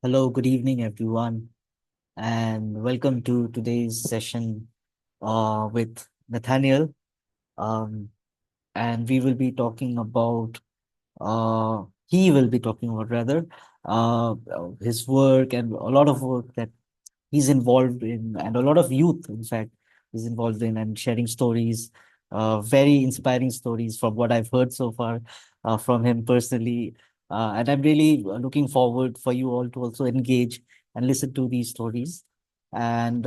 Hello, good evening, everyone, and welcome to today's session with Nathaniel. Um, and we will be talking about, he will be talking about rather, his work and a lot of work that he's involved in, and a lot of youth, in fact, is involved in and sharing stories, very inspiring stories from what I've heard so far from him personally. And I'm really looking forward for you all to also engage and listen to these stories. And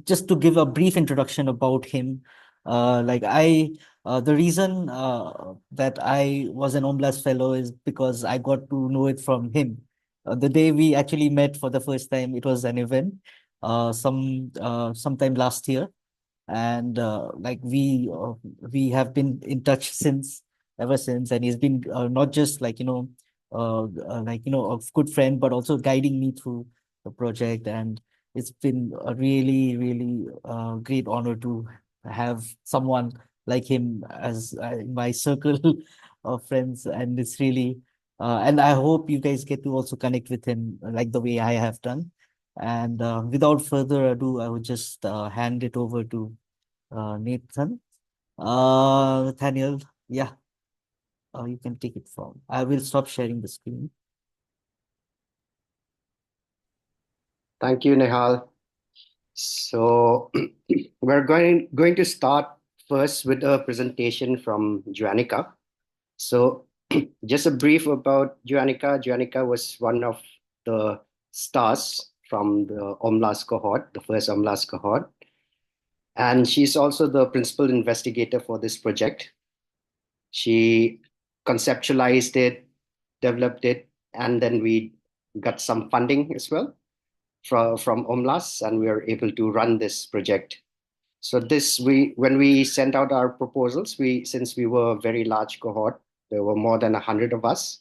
just to give a brief introduction about him, the reason that I was an OMBLAS fellow is because I got to know it from him. The day we actually met for the first time, it was an event, sometime last year, and we have been in touch since ever since, and he's been not just a good friend, but also guiding me through the project. And it's been a really great honor to have someone like him as in my circle of friends. And it's really and I hope you guys get to also connect with him like the way I have done. And without further ado, I would just hand it over to Nathan. Nathaniel, yeah, you can take it from. I will stop sharing the screen. Thank you, Nehal. So we're going to start first with a presentation from Joannika. So just a brief about Joannika. Joannika was one of the stars from the OMLAS cohort, the first OMLAS cohort. And she's also the principal investigator for this project. She conceptualized it, developed it, and then we got some funding as well from OMLAS, and we are able to run this project. So when we sent out our proposals, since we were a very large cohort, there were more than 100 of us,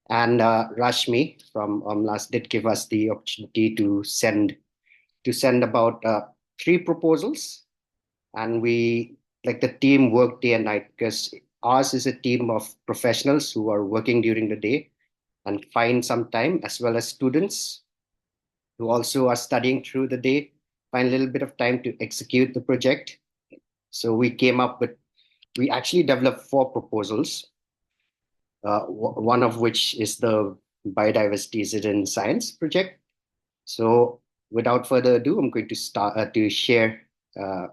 and Rashmi from OMLAS did give us the opportunity to send about three proposals, and we like the team worked day and night because ours is a team of professionals who are working during the day and find some time, as well as students who also are studying through the day, find a little bit of time to execute the project. So we actually developed four proposals, one of which is the biodiversity citizen science project. So without further ado, I'm going to start to uh,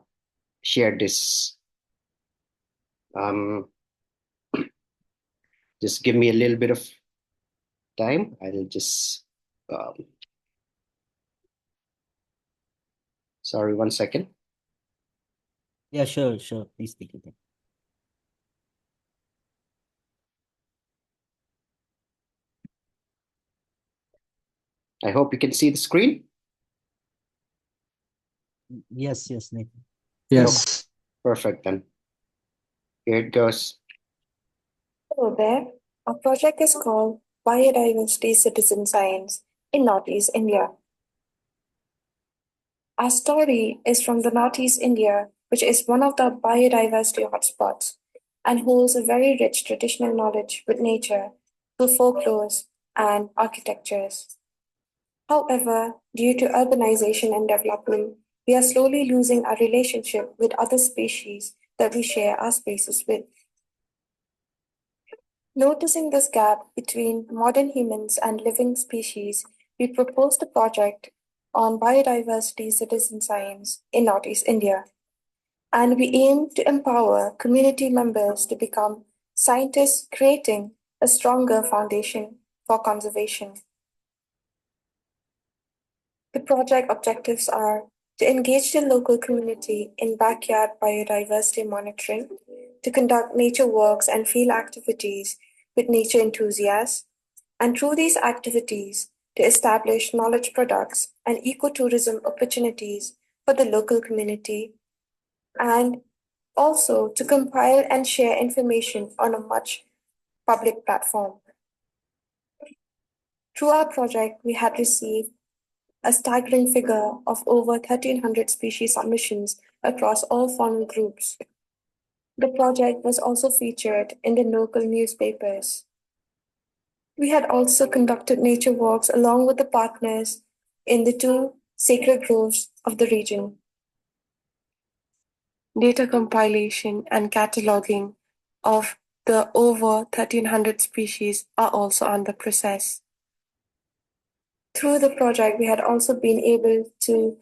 share this. Um, just give me a little bit of time. I'll just, um, sorry, 1 second. Yeah, sure. Please take it. I hope you can see the screen. Yes, Nathan. Okay, Yes. perfect then. Here it goes. Hello there. Our project is called Biodiversity Citizen Science in Northeast India. Our story is from the Northeast India, which is one of the biodiversity hotspots and holds a very rich traditional knowledge with nature through folklores and architectures. However, due to urbanization and development, we are slowly losing our relationship with other species that we share our spaces with. Noticing this gap between modern humans and living species, we proposed a project on biodiversity citizen science in Northeast India. And we aim to empower community members to become scientists, creating a stronger foundation for conservation. The project objectives are to engage the local community in backyard biodiversity monitoring, to conduct nature walks and field activities with nature enthusiasts, and through these activities, to establish knowledge products and ecotourism opportunities for the local community, and also to compile and share information on a much public platform. Through our project, we have received a staggering figure of over 1,300 species submissions across all faunal groups. The project was also featured in the local newspapers. We had also conducted nature walks along with the partners in the two sacred groves of the region. Data compilation and cataloging of the over 1,300 species are also under process. Through the project, we had also been able to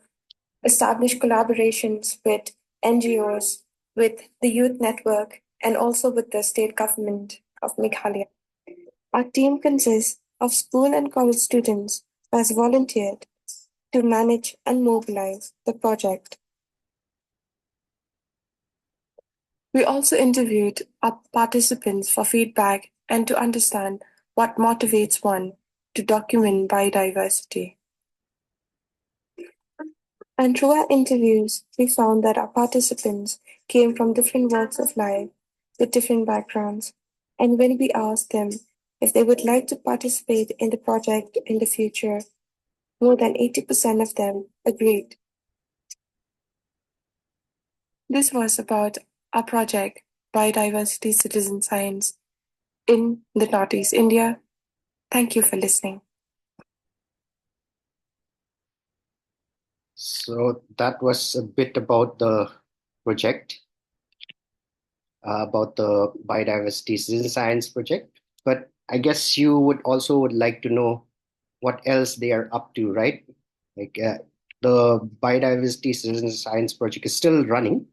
establish collaborations with NGOs, with the youth network, and also with the state government of Meghalaya. Our team consists of school and college students who has volunteered to manage and mobilize the project. We also interviewed our participants for feedback and to understand what motivates one to document biodiversity. And through our interviews, we found that our participants came from different walks of life with different backgrounds. And when we asked them if they would like to participate in the project in the future, more than 80% of them agreed. This was about our project, Biodiversity Citizen Science, in the Northeast India. Thank you for listening. So that was a bit about the project, about the biodiversity citizen science project. But I guess you would also would like to know what else they are up to, right? Like the biodiversity citizen science project is still running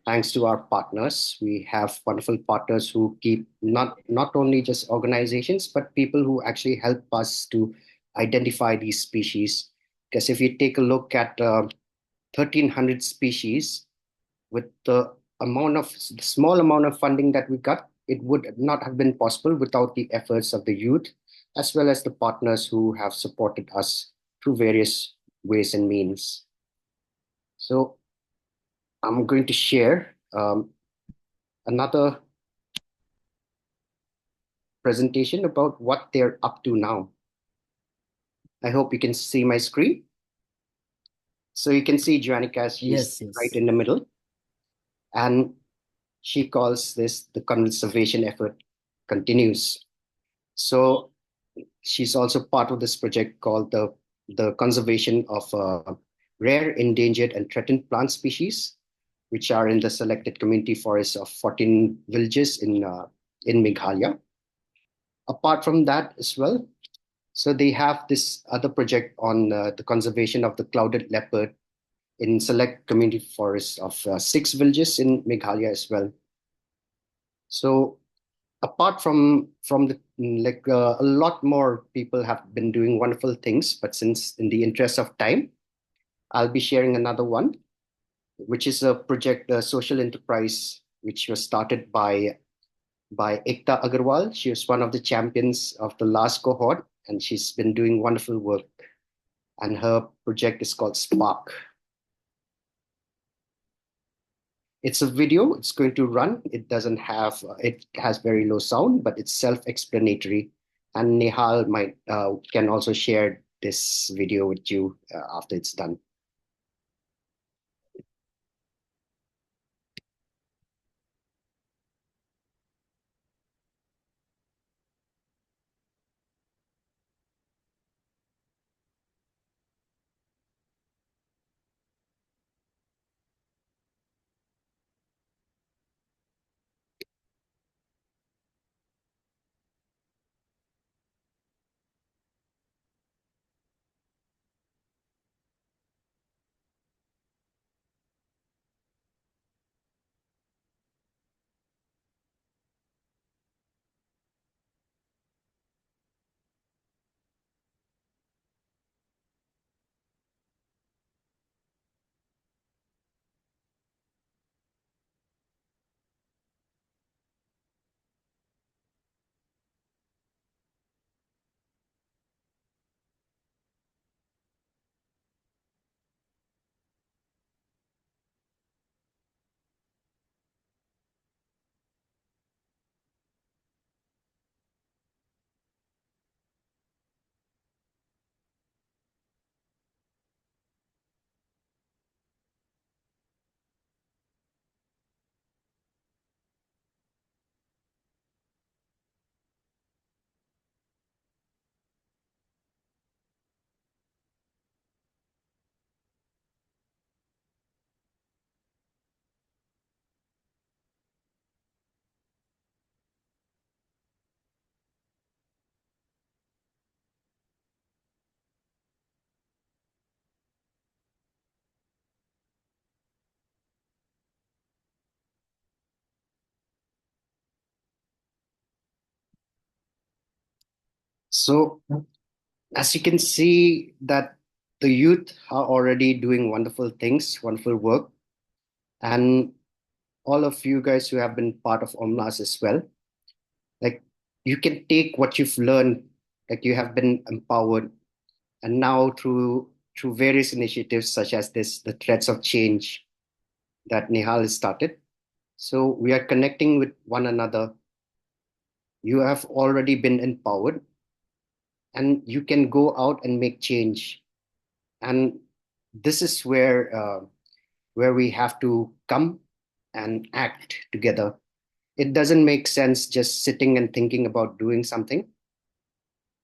thanks to our partners. We have wonderful partners who keep not only just organizations but people who actually help us to identify these species. Because if you take a look at 1,300 species, with the small amount of funding that we got, it would not have been possible without the efforts of the youth as well as the partners who have supported us through various ways and means. So I'm going to share another presentation about what they're up to now. I hope you can see my screen. So you can see Joannica, she's Yes, right yes. in the middle, and she calls this the conservation effort continues. So she's also part of this project called the conservation of rare, endangered, and threatened plant species, which are in the selected community forests of 14 villages in Meghalaya. Apart from that as well, so they have this other project on the conservation of the clouded leopard in select community forests of 6 villages in Meghalaya as well. So apart from the like a lot more people have been doing wonderful things, but since in the interest of time, I'll be sharing another one, which is a project, a social enterprise, which was started by Ekta Agarwal. She was one of the champions of the last cohort, and she's been doing wonderful work. And her project is called Spark. It's a video. It's going to run. It doesn't have. It has very low sound, but it's self-explanatory. And Nehal might can also share this video with you after it's done. So as you can see that the youth are already doing wonderful things, wonderful work, and all of you guys who have been part of Omlas as well, like you can take what you've learned, like you have been empowered, and now through various initiatives such as this, the threads of change that Nihal has started. So we are connecting with one another. You have already been empowered, and you can go out and make change. And this is where we have to come and act together. It doesn't make sense just sitting and thinking about doing something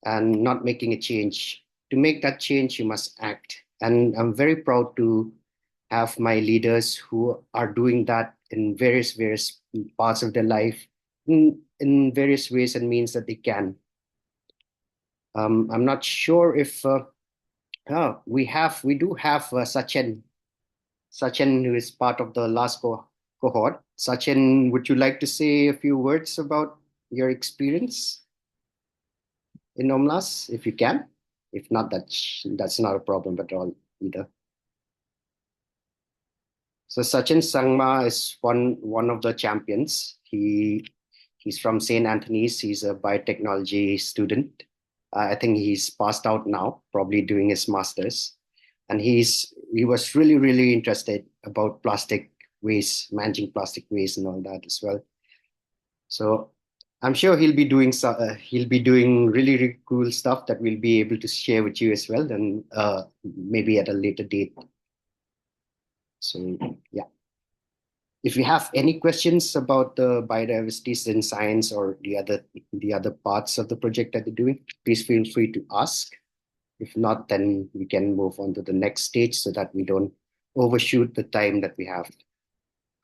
and not making a change. To make that change, you must act. And I'm very proud to have my leaders who are doing that in various parts of their life, in various ways and means that they can. I'm not sure if we do have Sachin, who is part of the last cohort. Sachin, would you like to say a few words about your experience in Omlas, if you can? If not, that's not a problem at all either. So Sachin Sangma is one of the champions. He's from St. Anthony's. He's a biotechnology student. I think he's passed out now, probably doing his masters. And he was really interested about plastic waste, managing plastic waste and all that as well. So I'm sure he'll be doing really cool stuff that we'll be able to share with you as well, and maybe at a later date. So yeah. If you have any questions about the biodiversity in science or the other parts of the project that they're doing, please feel free to ask. If not, then we can move on to the next stage so that we don't overshoot the time that we have.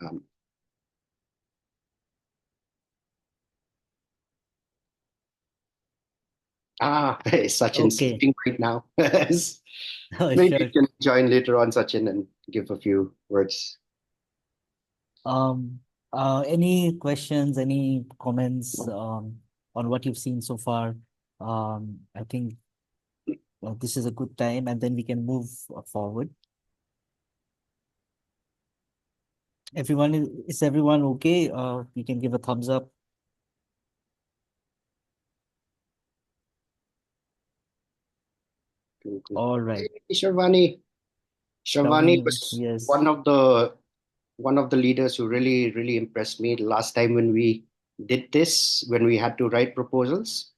Um, Sachin's Okay. sleeping right now. Oh, Maybe you sure. can join later on, Sachin, and give a few words. Um, any questions, any comments on what you've seen so far? I think this is a good time, and then we can move forward. Is everyone okay? You can give a thumbs up. Cool. All right. Hey, Shavani. Shavani Shravani, was yes. one of the leaders who really impressed me last time when we did this, when we had to write proposals.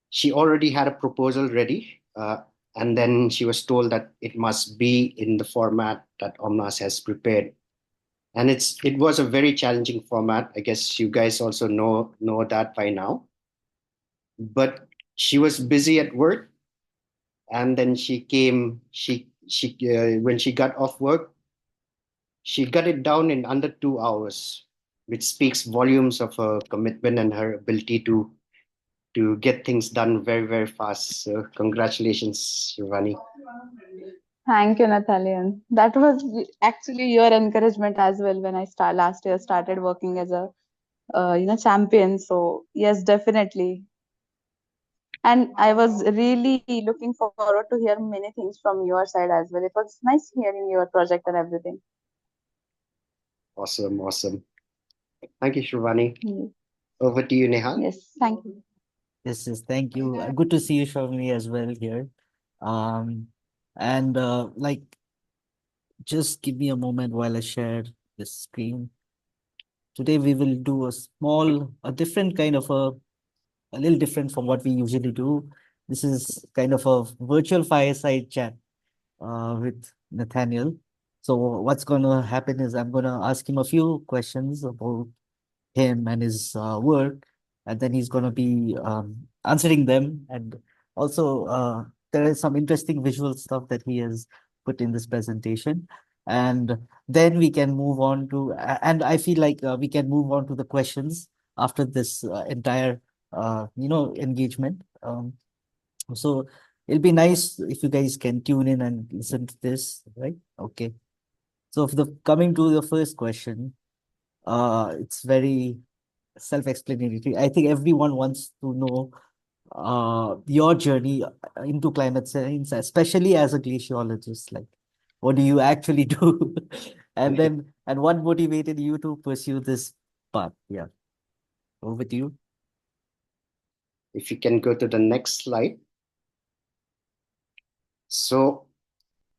She already had a proposal ready, and then she was told that it must be in the format that Omnas has prepared. And it was a very challenging format. I guess you guys also know that by now. But she was busy at work, and then she came. She when she got off work, she got it down in under 2 hours, which speaks volumes of her commitment and her ability to get things done very fast. So congratulations, Shivani. Thank you, Nathalian. That was actually your encouragement as well when I last year started working as a champion. So yes, definitely. And I was really looking forward to hear many things from your side as well. It was nice hearing your project and everything. Awesome. Thank you, Shivani. Yes, Over to you, Nehal. yes, thank you. Yes, thank you. Good to see you, Shravani, as well here. Um, and like, just give me a moment while I share this screen. Today we will do a different kind of a little different from what we usually do. This is kind of a virtual fireside chat with Nathaniel. So what's going to happen is I'm going to ask him a few questions about him and his work, and then he's going to be answering them. And also, there is some interesting visual stuff that he has put in this presentation. And then we can move on to, and I feel like we can move on to the questions after this entire, engagement. So it'll be nice if you guys can tune in and listen to this, right? Okay. So for the coming to the first question, it's very self-explanatory. I think everyone wants to know your journey into climate science, especially as a glaciologist. Like, what do you actually do? And what motivated you to pursue this path? Yeah, over to you. If you can go to the next slide. So,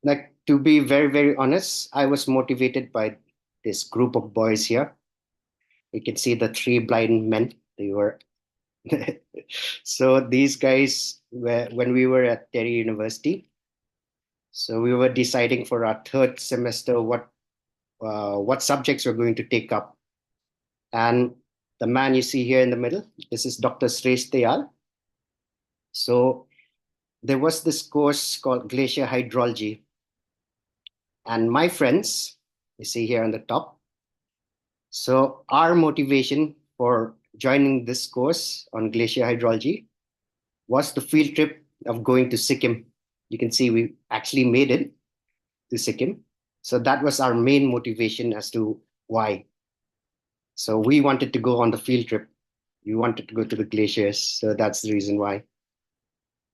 like, to be very, very honest, I was motivated by this group of boys here. You can see the three blind men. They were so these guys were when we were at Terry University. So we were deciding for our third semester what subjects we're going to take up. And the man you see here in the middle, this is Dr. Sresh Dayal. So there was this course called Glacier Hydrology. And my friends, you see here on the top. So our motivation for joining this course on glacier hydrology was the field trip of going to Sikkim. You can see we actually made it to Sikkim. So that was our main motivation as to why. So we wanted to go on the field trip. We wanted to go to the glaciers. So that's the reason why.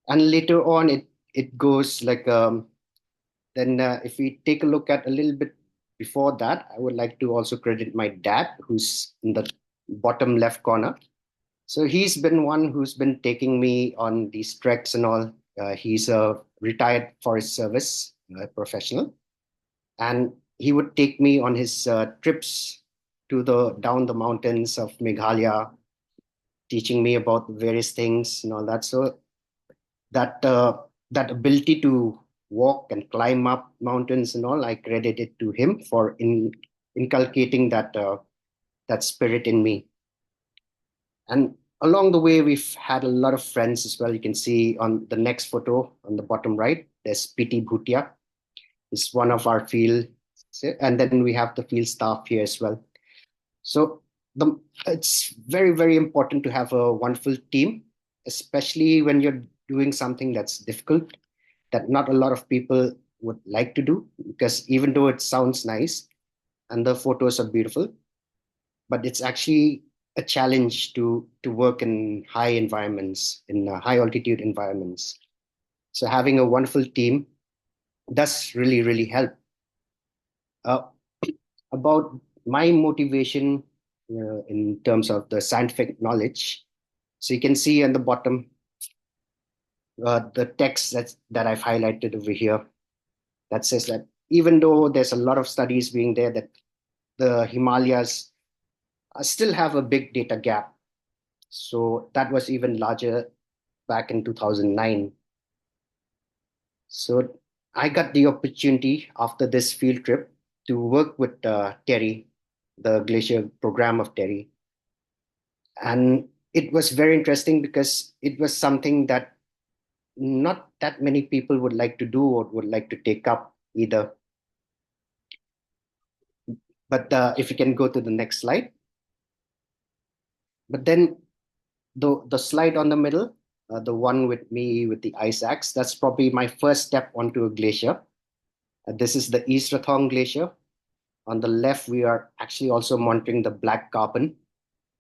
And later on, it goes like then if we take a look at a little bit before that, I would like to also credit my dad, who's in the bottom left corner. So he's been one who's been taking me on these treks and all. He's a retired forest service professional, and he would take me on his trips to the down the mountains of Meghalaya, teaching me about various things and all that. So that ability to walk and climb up mountains and all, I credit it to him for inculcating that spirit in me. And along the way, we've had a lot of friends as well. You can see on the next photo on the bottom right, there's PT Bhutia. It's one of our field, and then we have the field staff here as well. So it's very, very important to have a wonderful team, especially when you're doing something that's difficult, that not a lot of people would like to do, because even though it sounds nice and the photos are beautiful, but it's actually a challenge to work in high environments, in high altitude environments. So having a wonderful team does really, really help. Uh, about my motivation in terms of the scientific knowledge. So you can see on the bottom the text that I've highlighted over here that says that even though there's a lot of studies being there that the Himalayas still have a big data gap. So that was even larger back in 2009. So I got the opportunity after this field trip to work with Terry, the glacier program of Terry. And it was very interesting because it was something that not that many people would like to do or would like to take up either. But if you can go to the next slide. But then the slide on the middle, the one with me with the ice axe, that's probably my first step onto a glacier. This is the East Rathong Glacier. On the left, we are actually also monitoring the black carbon.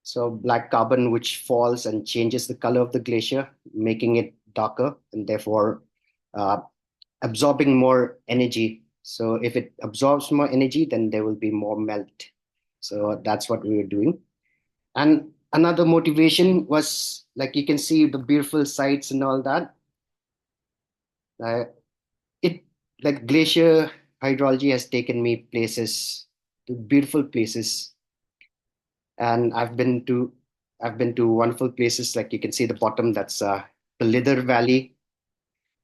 So black carbon, which falls and changes the color of the glacier, making it darker and therefore uh, absorbing more energy. So if it absorbs more energy, then there will be more melt. So that's what we were doing. And another motivation was, like, you can see the beautiful sights and all that. Uh, it like glacier hydrology has taken me places, to beautiful places, and I've been to wonderful places. Like you can see the bottom, that's the Lither Valley.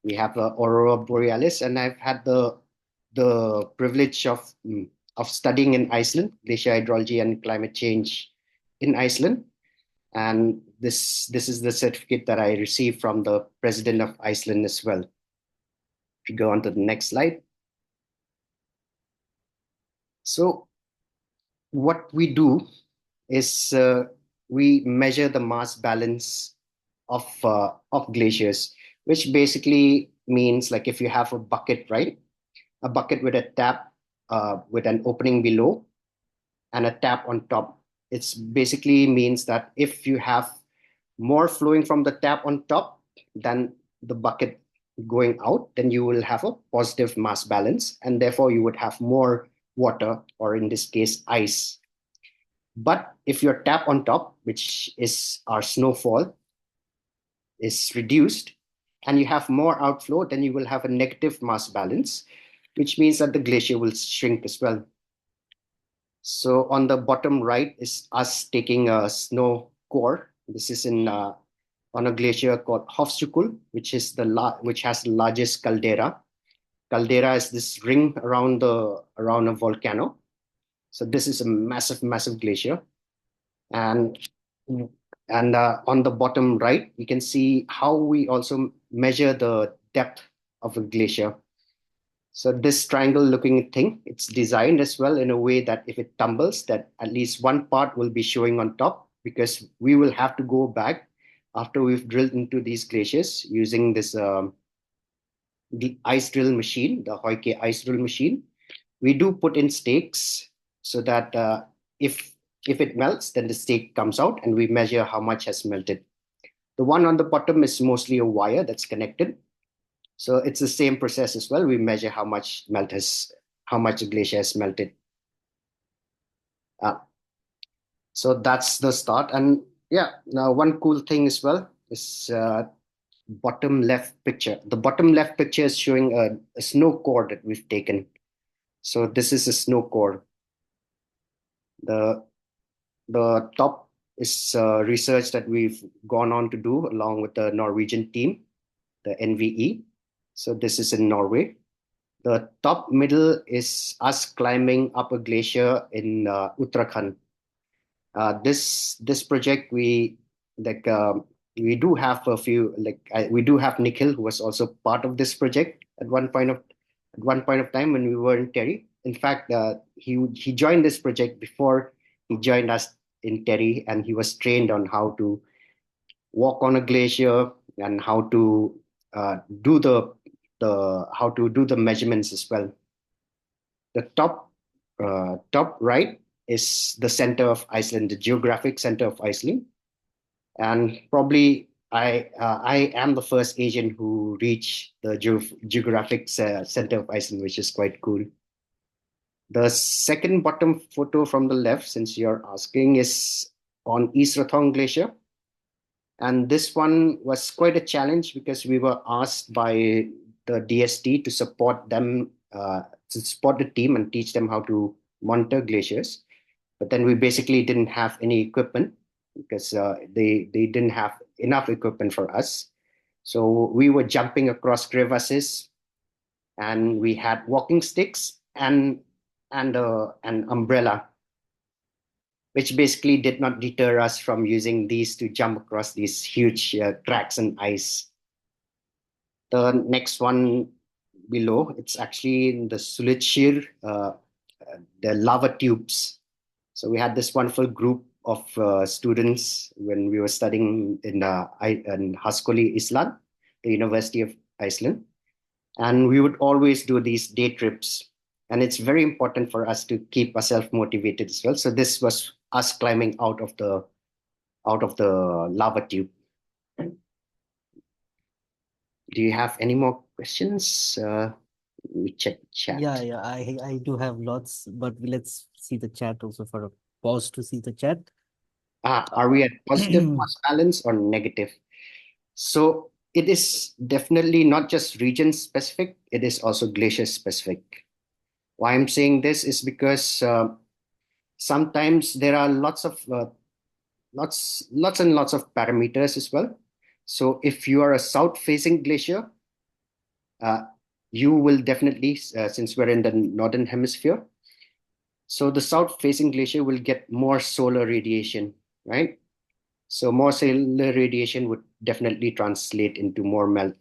We have Aurora Borealis, and I've had the privilege of studying in Iceland, glacier hydrology and climate change in Iceland. And this is the certificate that I received from the president of Iceland as well. If you go on to the next slide. So what we do is we measure the mass balance of glaciers, which basically means, like, if you have a bucket, right? A bucket with a tap with an opening below and a tap on top. It's basically means that if you have more flowing from the tap on top than the bucket going out, then you will have a positive mass balance, and therefore you would have more water, or in this case, ice. But if your tap on top, which is our snowfall, is reduced and you have more outflow, then you will have a negative mass balance, which means that the glacier will shrink as well. So on the bottom right is us taking a snow core. This is in on a glacier called Hofstukul, which is which has the largest caldera. Caldera is this ring around a volcano. So this is a massive, massive glacier, and on the bottom right, you can see how we also measure the depth of a glacier. So this triangle looking thing, it's designed as well in a way that if it tumbles, that at least one part will be showing on top, because we will have to go back after we've drilled into these glaciers using this the ice drill machine, the Hoike ice drill machine. We do put in stakes so that if it melts, then the stake comes out and we measure how much has melted. The one on the bottom is mostly a wire that's connected. So it's the same process as well. We measure how much the glacier has melted. Uh, so that's the start. And yeah, now one cool thing as well is bottom left picture. The bottom left picture is showing a snow core that we've taken. So this is a snow core. The the top is research that we've gone on to do along with the Norwegian team, the NVE. So this is in Norway. The top middle is us climbing up a glacier in Uttarakhand. This project like we do have a few we do have Nikhil, who was also part of this project at one point of time when we were in Terry. In fact, he joined this project before he joined us in Terry, and he was trained on how to walk on a glacier and how to do the measurements as well. The top right is the center of Iceland, the geographic center of Iceland, and probably I am the first Asian who reached the geographic center of Iceland, which is quite cool. The second bottom photo from the left, since you're asking, is on East Rathong Glacier. And this one was quite a challenge because we were asked by the DST to support them, to support the team and teach them how to monitor glaciers. But then we basically didn't have any equipment because they didn't have enough equipment for us. So we were jumping across crevasses, and we had walking sticks and an umbrella, which basically did not deter us from using these to jump across these huge cracks in ice. The next one below, it's actually in the Sulitshir, the lava tubes. So we had this wonderful group of students when we were studying in Haskoli, Iceland, the University of Iceland. And we would always do these day trips. And it's very important for us to keep ourselves motivated as well. So this was us climbing out of the lava tube. Do you have any more questions? We check chat. Yeah, I do have lots, but let's see the chat also for a pause to see the chat. Are we at positive mass balance or negative? So it is definitely not just region specific, it is also glacier specific. Why I'm saying this is because sometimes there are lots and lots of parameters as well. So if you are a south facing glacier, you will definitely, since we're in the northern hemisphere, so the south facing glacier will get more solar radiation, right? So more solar radiation would definitely translate into more melt.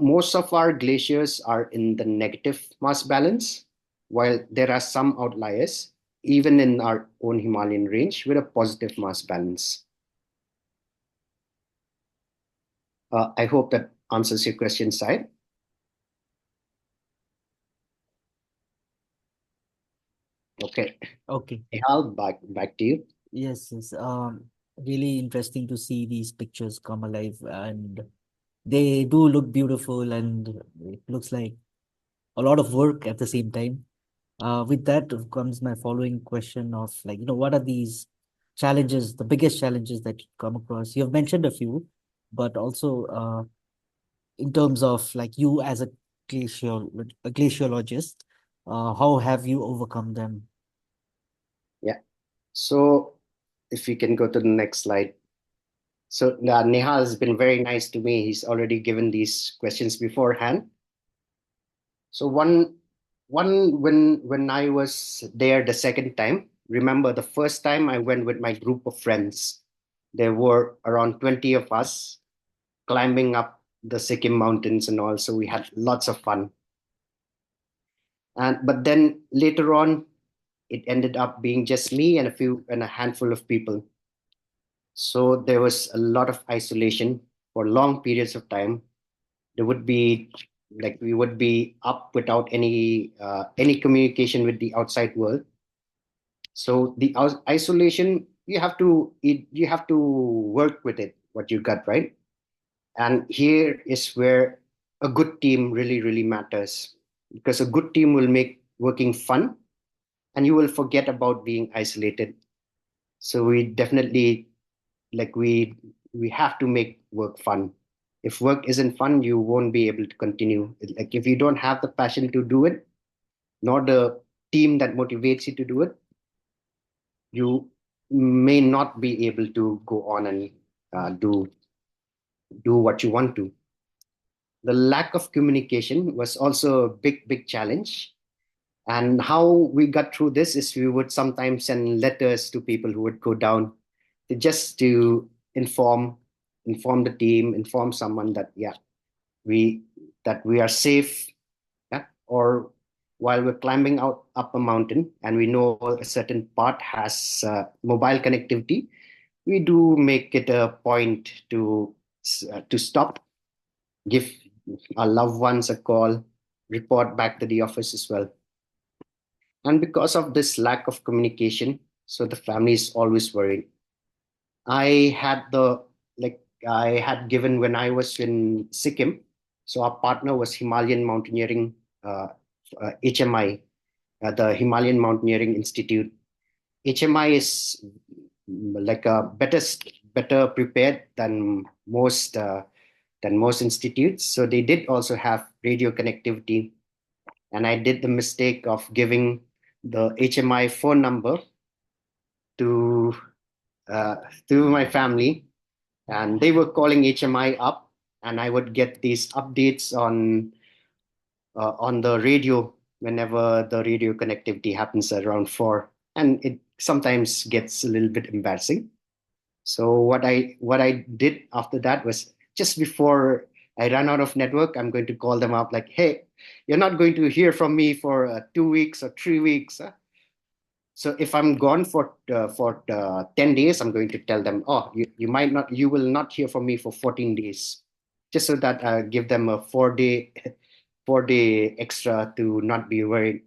Most of our glaciers are in the negative mass balance, while there are some outliers, even in our own Himalayan range, with a positive mass balance. I hope that answers your question, Syed. Okay. Okay. Nihal, back to you. Yes. really interesting to see these pictures come alive, and they do look beautiful, and it looks like a lot of work at the same time. With that comes my following question of, like, what are these challenges, the biggest challenges that you come across? You've mentioned a few, but also in terms of, like, you as a glaciologist, how have you overcome them? Yeah. So if we can go to the next slide. So Nehal has been very nice to me. He's already given these questions beforehand. So when I was there the second time, remember the first time I went with my group of friends. There were around 20 of us climbing up the Sikkim mountains and all. So we had lots of fun. And but then later on, it ended up being just me and a handful of people. So there was a lot of isolation for long periods of time. There would be like we would be up without any communication with the outside world. So the isolation, you have to work with it what you got, right? And here is where a good team really matters, because a good team will make working fun, and you will forget about being isolated. So we definitely, like we have to make work fun. If work isn't fun, you won't be able to continue. Like if you don't have the passion to do it, nor the team that motivates you to do it, you may not be able to go on and do what you want to. The lack of communication was also a big challenge. And how we got through this is we would sometimes send letters to people who would go down just to inform the team, inform someone that we we are safe, yeah? Or while we're climbing out up a mountain and we know a certain part has mobile connectivity, we do make it a point to stop, give our loved ones a call, report back to the office as well. And because of this lack of communication, so the family is always worried. I had the like I had given when I was in Sikkim. So our partner was Himalayan Mountaineering, HMI, the Himalayan Mountaineering Institute. HMI is like a better prepared than most institutes. So they did also have radio connectivity, and I did the mistake of giving the HMI phone number to uh, to my family, and they were calling HMI up, and I would get these updates on the radio whenever the radio connectivity happens around 4, and it sometimes gets a little bit embarrassing. So what I did after that was, just before I ran out of network, I'm going to call them up like, hey, you're not going to hear from me for 2 weeks or 3 weeks. Huh? So if I'm gone for 10 days, I'm going to tell them, oh, you will not hear from me for 14 days, just so that I give them a 4 day 4 day extra to not be worried.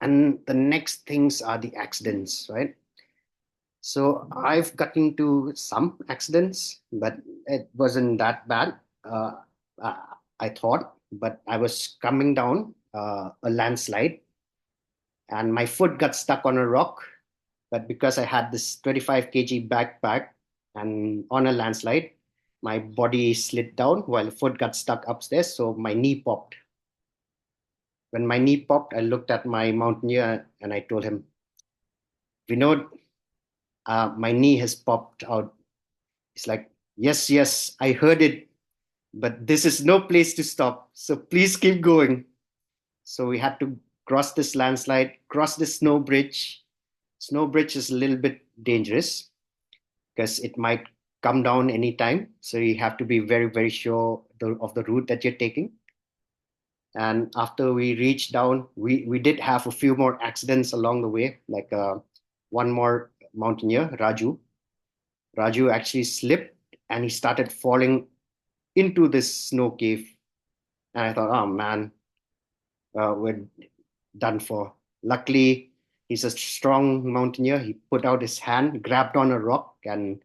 And the next things are the accidents, right? So I've gotten into some accidents, but it wasn't that bad. Uh, I thought, but I was coming down a landslide, and my foot got stuck on a rock. But because I had this 25 kg backpack and on a landslide, my body slid down while the foot got stuck upstairs. So my knee popped. When my knee popped, I looked at my mountaineer and I told him, Vinod, my knee has popped out. It's like, yes, I heard it, but this is no place to stop. So please keep going. So we had to cross this landslide, cross this snow bridge. Snow bridge is a little bit dangerous because it might come down anytime. So you have to be very sure of the route that you're taking. And after we reached down, we did have a few more accidents along the way, like one more mountaineer, Raju actually slipped and he started falling into this snow cave. And I thought, oh man, we're done for. Luckily, He's a strong mountaineer. He put out his hand, grabbed on a rock, and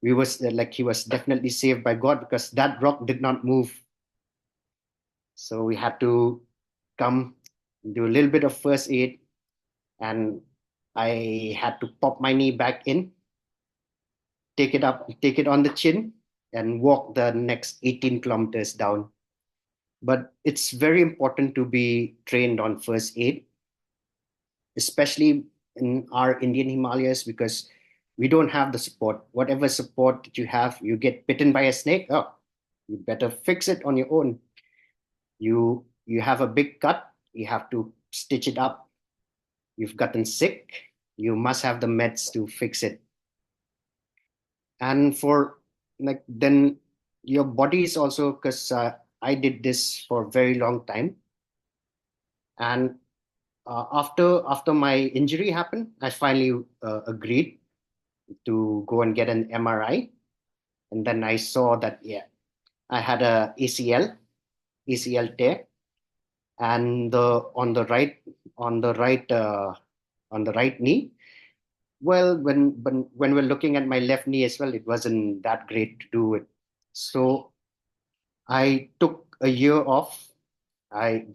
we was like he was definitely saved by God because that rock did not move. So we had to come do a little bit of first aid, and I had to pop my knee back in, take it up, take it on the chin, and walk the next 18 kilometers down. But it's very important to be trained on first aid, especially in our Indian Himalayas, because we don't have the support. Whatever support that you have, you get bitten by a snake, oh, you better fix it on your own. You have a big cut, you have to stitch it up. You've gotten sick, you must have the meds to fix it. And for like then your body is also, because I did this for a very long time, and after my injury happened, I finally agreed to go and get an MRI, and then I saw that I had a ACL tear, and on the right knee. Well, when we're looking at my left knee as well, it wasn't that great to do it. So I took a year off. I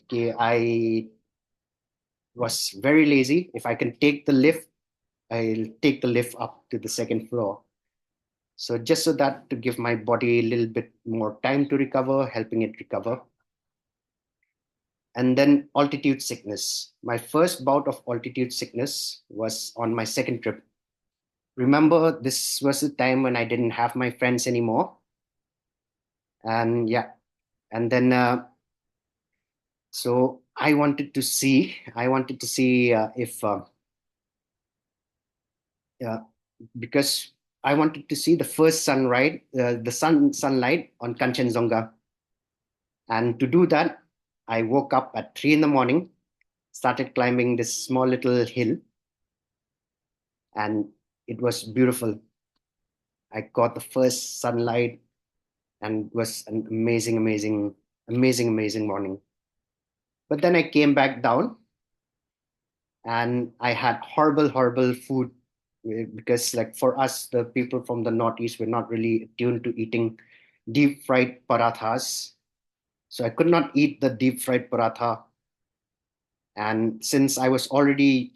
was very lazy. If I can take the lift, I'll take the lift up to the second floor. So just so that to give my body a little bit more time to recover, helping it recover. And then altitude sickness. My first bout of altitude sickness was on my second trip. Remember, this was the time when I didn't have my friends anymore. And and then so I wanted to see if because I wanted to see the first sunrise, the sunlight on Kanchenjunga. And to do that, I woke up at 3 in the morning, started climbing this small little hill, and it was beautiful. I got the first sunlight, and it was an amazing morning. But then I came back down, and I had horrible food, because like for us, the people from the Northeast, we're not really attuned to eating deep fried parathas. So I could not eat the deep fried paratha. And since I was already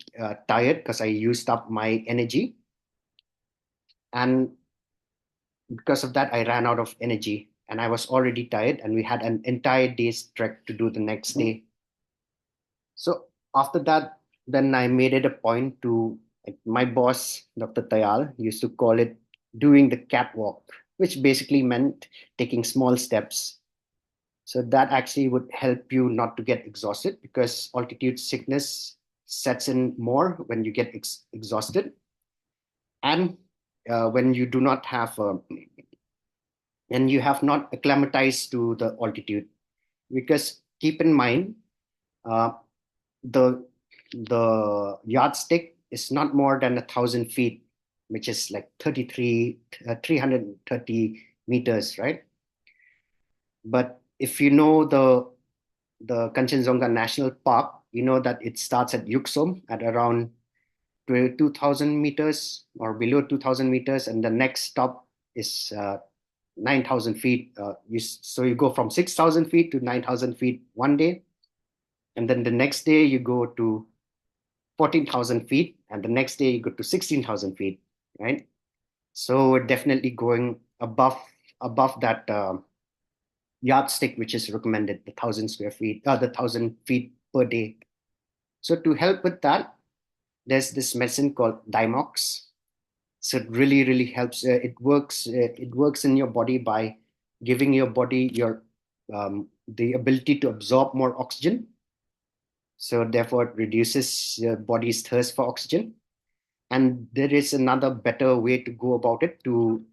tired because I used up my energy, and because of that, I ran out of energy, and I was already tired, and we had an entire day's trek to do the next day. So after that, then I made it a point to, like, my boss, Dr. Tayal, used to call it doing the catwalk, which basically meant taking small steps. So that actually would help you not to get exhausted, because altitude sickness sets in more when you get exhausted, and when you do not have and you have not acclimatized to the altitude. Because keep in mind, uh, the yardstick is not more than 1,000 feet, which is like 330 meters, right? But if you know the Kanchenjunga National Park, you know that it starts at Yuksom at around 2,000 meters or below 2,000 meters, and the next stop is 9,000 feet. So you go from 6,000 feet to 9,000 feet one day, and then the next day you go to 14,000 feet, and the next day you go to 16,000 feet, right? So we're definitely going above that yardstick, which is recommended, the 1,000 square feet, the 1,000 feet per day. So to help with that, there's this medicine called Dimox. So it really helps. It works in your body by giving your body the ability to absorb more oxygen. So therefore, it reduces your body's thirst for oxygen. And there is another better way to go about it to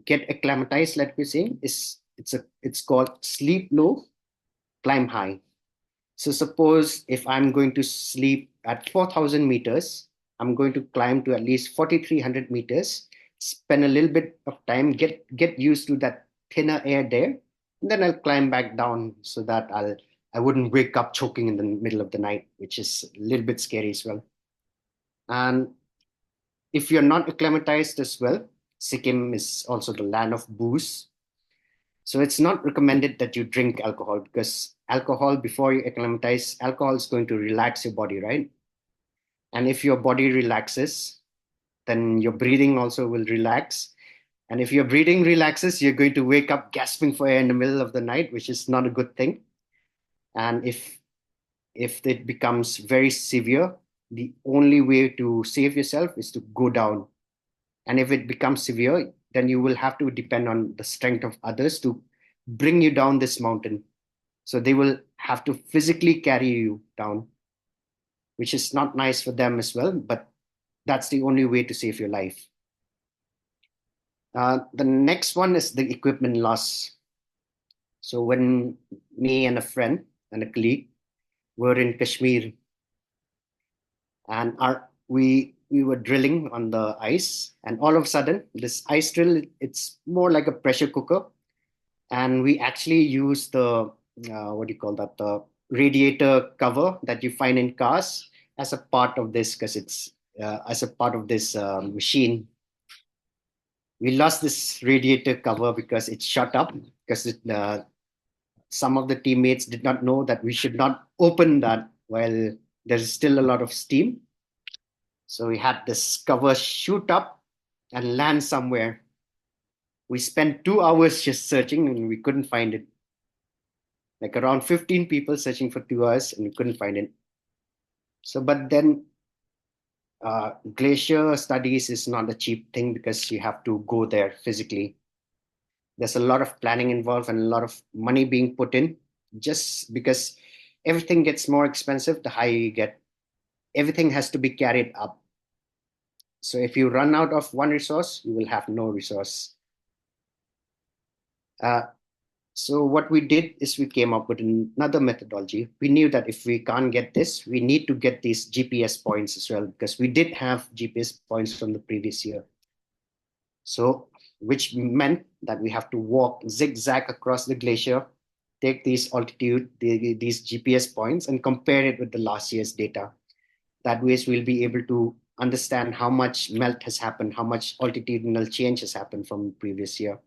get acclimatized, like we're saying, it's called sleep low, climb high. So suppose if I'm going to sleep at 4,000 meters, I'm going to climb to at least 4,300 meters, spend a little bit of time, get used to that thinner air there, and then I'll climb back down so that I wouldn't wake up choking in the middle of the night, which is a little bit scary as well. And if you're not acclimatized as well, Sikkim is also the land of booze. So it's not recommended that you drink alcohol, because alcohol, before you acclimatize, alcohol is going to relax your body, right? And if your body relaxes, then your breathing also will relax. And if your breathing relaxes, you're going to wake up gasping for air in the middle of the night, which is not a good thing. And if it becomes very severe, the only way to save yourself is to go down. And if it becomes severe, then you will have to depend on the strength of others to bring you down this mountain. So they will have to physically carry you down, which is not nice for them as well, but that's the only way to save your life. The next one is the equipment loss. So when me and a friend and a colleague were in Kashmir, and we were drilling on the ice, and all of a sudden this ice drill, it's more like a pressure cooker, and we actually use the what do you call that, the radiator cover that you find in cars as a part of this, because it's as a part of this machine. We lost this radiator cover because it shut up, because some of the teammates did not know that we should not open that while there's still a lot of steam. So we had this cover shoot up and land somewhere. We spent 2 hours just searching and we couldn't find it. Like around 15 people searching for 2 hours and we couldn't find it. So, but then glacier studies is not a cheap thing, because you have to go there physically. There's a lot of planning involved and a lot of money being put in, just because everything gets more expensive the higher you get. Everything has to be carried up. So if you run out of one resource, you will have no resource. Uh, so what we did is we came up with another methodology. We knew that if we can't get this, we need to get these GPS points as well, because we did have GPS points from the previous year. So, which meant that we have to walk zigzag across the glacier, take these these GPS points, and compare it with the last year's data. That way, we'll be able to understand how much melt has happened, how much altitudinal change has happened from the previous year.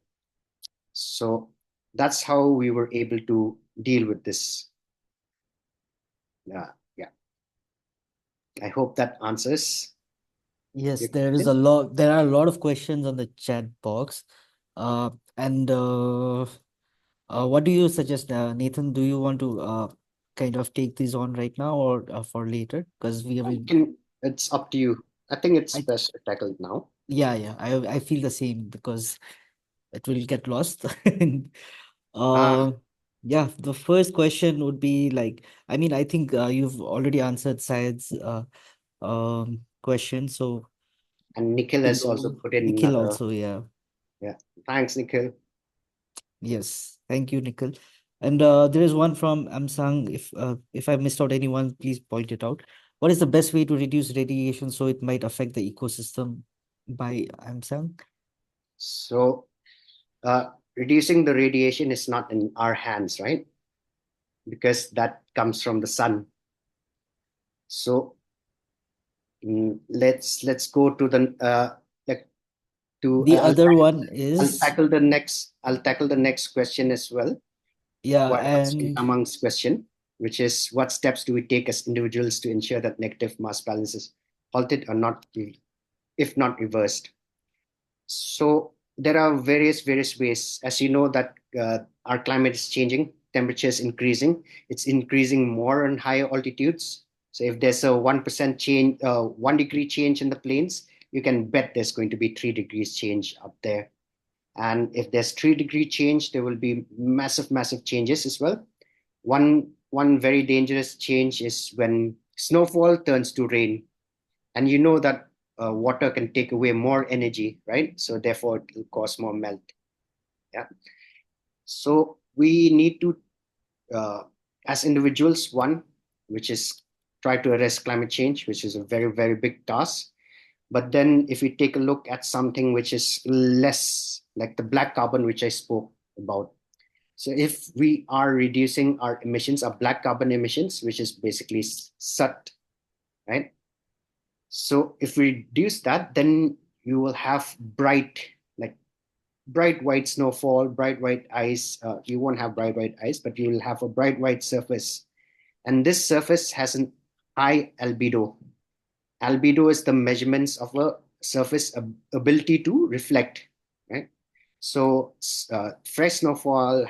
So that's how we were able to deal with this. Yeah, I hope that answers Yes, your there is a question. lot. There are a lot of questions on the chat box. And what do you suggest, Nathan? Do you want to kind of take these on right now or for later? Because we I will. can, it's up to you. I think it's I best to tackle it now. Yeah, yeah. I feel the same because it will get lost. And Ah, uh, yeah, the first question would be like, I mean, I think you've already answered Syed's question. So and Nikhil has also below put in Nikhil another. also, yeah. Yeah, thanks, Nikhil. Yes, thank you, Nikhil. And there is one from Amsang. If I missed out anyone, please point it out. What is the best way to reduce radiation so it might affect the ecosystem by Amsang? So, reducing the radiation is not in our hands, right? Because that comes from the sun. So, let's go to the like to The other one I'll is, tackle the next I'll tackle the next question as well. yeah, What's and amongst question, which is what steps do we take as individuals to ensure that negative mass balance is halted or not, if not reversed? So there are various ways. As you know that our climate is changing, temperature is increasing. It's increasing more on higher altitudes. So if there's a 1% change, 1 degree change in the plains, you can bet there's going to be 3 degrees change up there. And if there's 3 degree change, there will be massive changes as well. One very dangerous change is when snowfall turns to rain, and you know that water can take away more energy, right? So therefore, it will cause more melt. Yeah. So we need to, as individuals, one, which is try to arrest climate change, which is a very big task. But then, if we take a look at something which is less like the black carbon, which I spoke about. So if we are reducing our emissions, our black carbon emissions, which is basically SUT, right? So if we reduce that, then you will have bright white snowfall, bright white ice. You won't have bright white ice, but you will have a bright white surface. And this surface has an high albedo. Albedo is the measurements of a surface ability to reflect, right? So fresh snowfall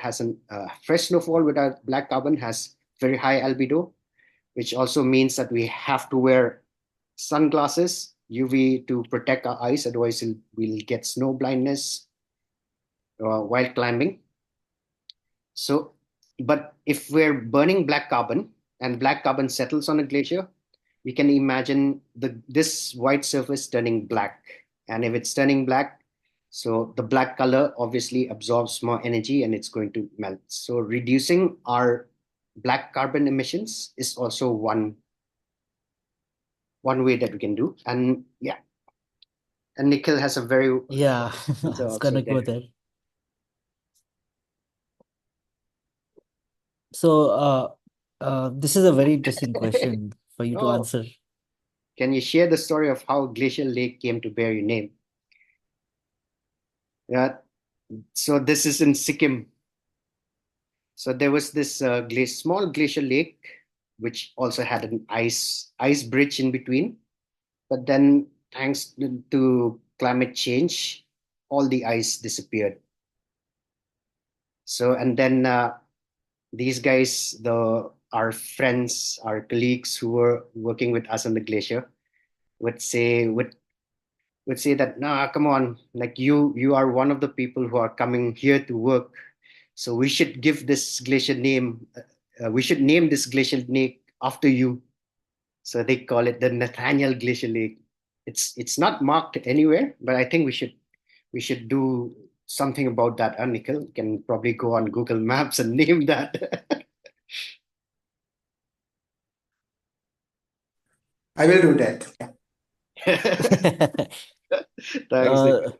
without black carbon has very high albedo, which also means that we have to wear sunglasses, UV, to protect our eyes. Otherwise, we'll get snow blindness while climbing. So, but if we're burning black carbon and black carbon settles on a glacier, we can imagine this white surface turning black. And if it's turning black, so the black color obviously absorbs more energy and it's going to melt. So reducing our black carbon emissions is also one way that we can do. And yeah, and Nikhil has a very Yeah, answer it's also gonna go there. there. So, this is a very interesting question for you to Oh, answer. can you share the story of how Glacial Lake came to bear your name? Yeah, so this is in Sikkim. So there was this small glacial lake, which also had an ice bridge in between. But then, thanks to climate change, all the ice disappeared. So and then these guys, our friends, our colleagues who were working with us on the glacier, would say that, nah, come on, like you are one of the people who are coming here to work, so we should give this glacier name. We should name this glacial lake after you. So they call it the Nathaniel Glacial Lake. It's not marked anywhere, but I think we should do something about that. Nikhil, you can probably go on Google Maps and name that. I will do that. Thanks, Uh, Nikhil.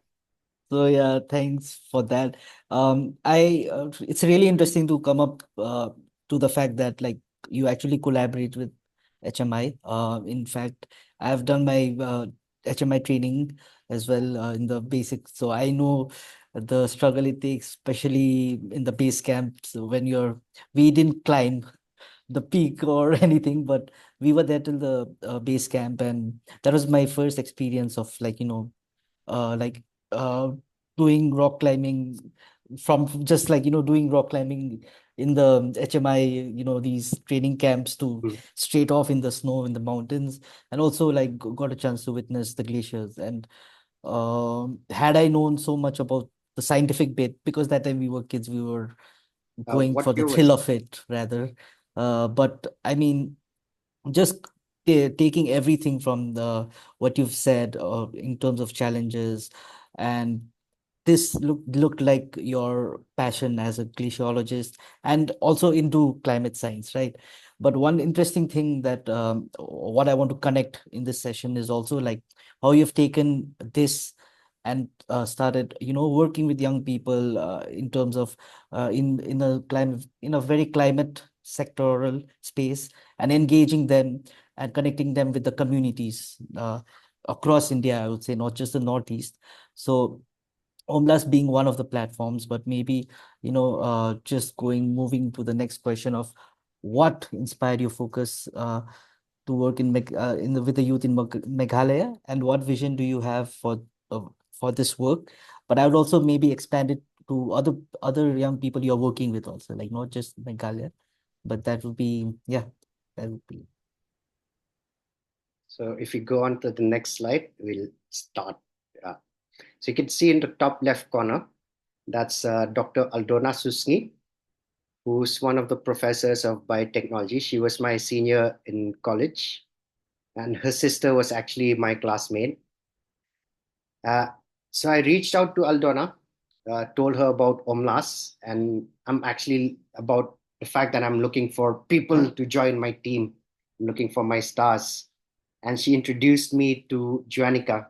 so yeah, thanks for that. It's really interesting to come up to the fact that like you actually collaborate with HMI. In fact, I've done my HMI training as well in the basics, so I know the struggle it takes, especially in the base camps when we didn't climb the peak or anything, but we were there till the base camp, and that was my first experience of like uh, doing rock climbing from just like doing rock climbing in the HMI, these training camps to Mm. straight off in the snow in the mountains, and also like got a chance to witness the glaciers. And had I known so much about the scientific bit, because that time we were kids, we were going What for the year was thrill it? of it rather. But I mean, just taking everything from the what you've said in terms of challenges, and this looked like your passion as a glaciologist and also into climate science, right? But one interesting thing that what I want to connect in this session is also like how you've taken this and started working with young people in terms of in a very climate sectoral space, and engaging them and connecting them with the communities across India, I would say, not just the Northeast. So Omlas being one of the platforms, but maybe, just moving to the next question of what inspired your focus to work with the youth in Meghalaya, and what vision do you have for this work? But I would also maybe expand it to other young people you're working with also, like not just Meghalaya, but that would be, yeah, that would be. So if we go on to the next slide, we'll start. So you can see in the top left corner, that's Dr. Aldona Susni, who's one of the professors of biotechnology. She was my senior in college, and her sister was actually my classmate. Uh, so I reached out to Aldona, told her about OMLAS, and I'm actually about the fact that I'm looking for people to join my team. I'm looking for my stars. And she introduced me to Juanica.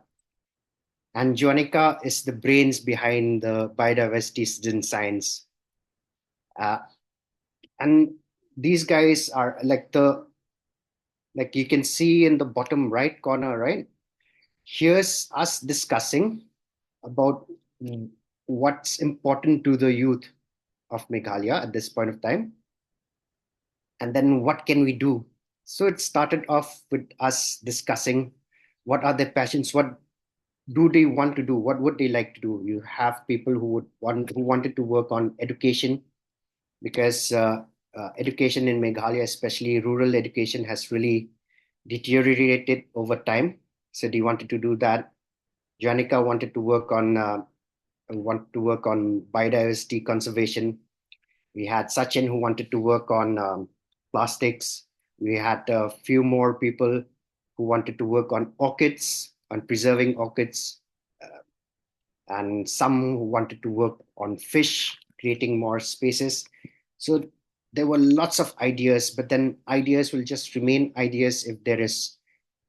And Juanica is the brains behind the biodiversity citizen science. Uh, and these guys are like like you can see in the bottom right corner, right? Here's us discussing about what's important to the youth of Meghalaya at this point of time, and then what can we do. So it started off with us discussing what are their passions, what do they want to do, what would they like to do. You have people who wanted to work on education, because education in Meghalaya, especially rural education, has really deteriorated over time. So they wanted to do that. Janika wanted to work on biodiversity conservation. We had Sachin who wanted to work on plastics. We had a few more people who wanted to work on orchids, on preserving orchids, and some who wanted to work on fish, creating more spaces. So there were lots of ideas, but then ideas will just remain ideas if there is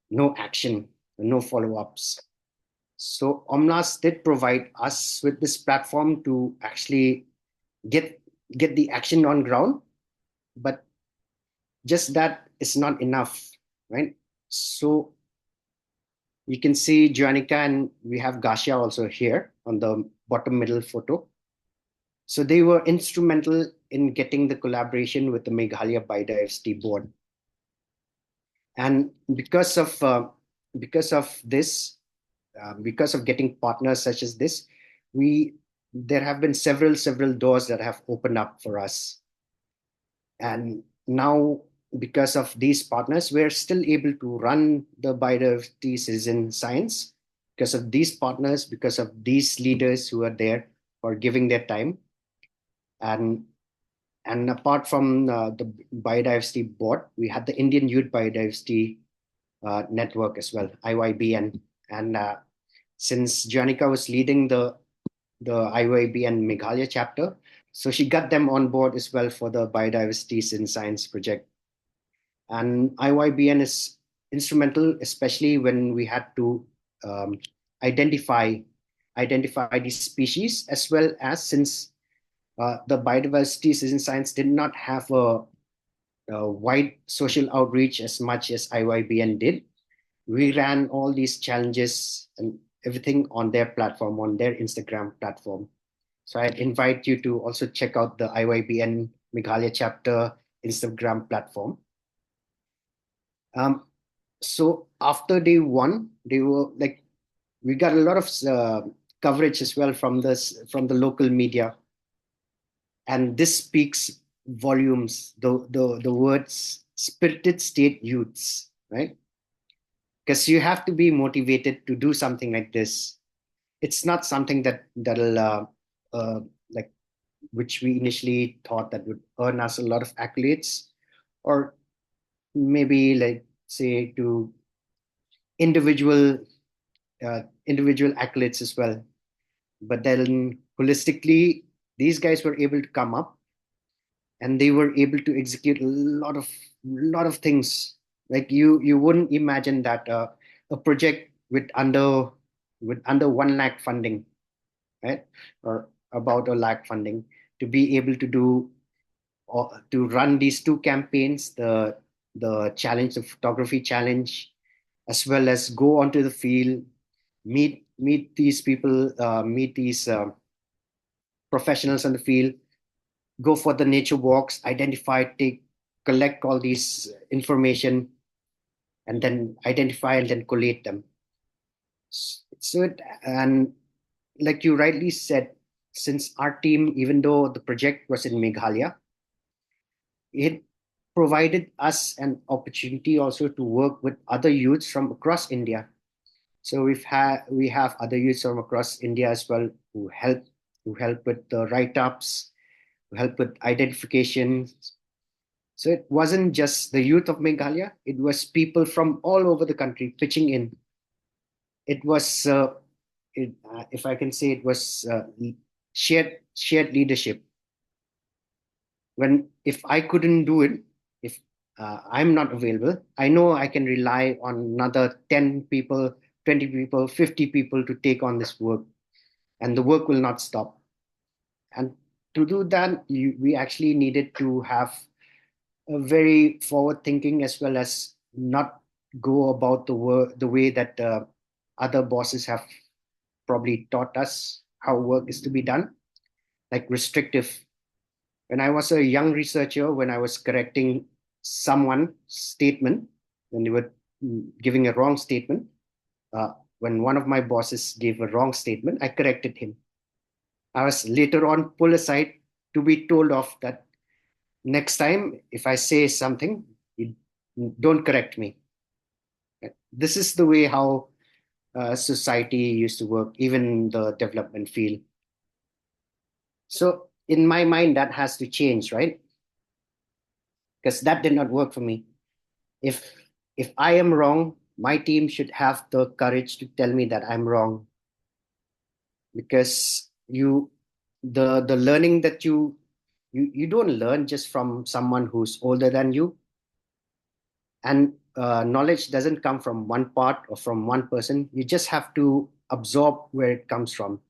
no action, no follow-ups. So Omlas did provide us with this platform to actually get the action on ground, but just that is not enough, right? So you can see Joannica and we have Gasha also here on the bottom middle photo. So they were instrumental in getting the collaboration with the Meghalaya Biodiversity Board. And because of this, because of getting partners such as this, there have been several doors that have opened up for us. And now, because of these partners, we're still able to run the biodiversity citizen science because of these partners, because of these leaders who are there for giving their time. And apart from the biodiversity board, we had the Indian Youth Biodiversity Network as well, IYBN. And since Janika was leading the IYBN Meghalaya chapter, so she got them on board as well for the biodiversity in science project. And IYBN is instrumental, especially when we had to um, identify these species, as well as since the biodiversity citizen science did not have a wide social outreach as much as IYBN did. We ran all these challenges and everything on their platform, on their Instagram platform. So I invite you to also check out the IYBN Meghalaya chapter Instagram platform. So after day one, they were like, we got a lot of coverage as well from the local media, and this speaks volumes. The words spirited state youths, right? Because you have to be motivated to do something like this. It's not something that'll like which we initially thought that would earn us a lot of accolades, or maybe like say to individual individual accolades as well. But then holistically, these guys were able to come up and they were able to execute a lot of things. Like you wouldn't imagine that a project with under 1 lakh funding, right, or about a lakh funding, to be able to do or to run these two campaigns, the challenge, the photography challenge, as well as go onto the field, meet these people, meet these professionals in the field, go for the nature walks, identify, collect all these information, and then identify and then collate them. And like you rightly said, since our team, even though the project was in Meghalaya, it provided us an opportunity also to work with other youths from across India. So we have other youths from across India as well who help with the write-ups, who help with identification. So it wasn't just the youth of Meghalaya; it was people from all over the country pitching in. It was, if I can say, it was shared leadership. When if I couldn't do it, if I'm not available, I know I can rely on another 10 people, 20 people, 50 people to take on this work, and the work will not stop. And to do that, we actually needed to have a very forward thinking as well as not go about the way that other bosses have probably taught us how work is to be done, like restrictive. When I was a young researcher, when I was correcting someone's statement, when they were giving a wrong statement, uh, when one of my bosses gave a wrong statement, I corrected him. I was later on pulled aside to be told off that next time, if I say something, you don't correct me. This is the way how society used to work, even the development field. So in my mind, that has to change, right? Because that did not work for me. If if I am wrong, my team should have the courage to tell me that I'm wrong, because the learning that you don't learn just from someone who's older than you, and knowledge doesn't come from one part or from one person. You just have to absorb where it comes from,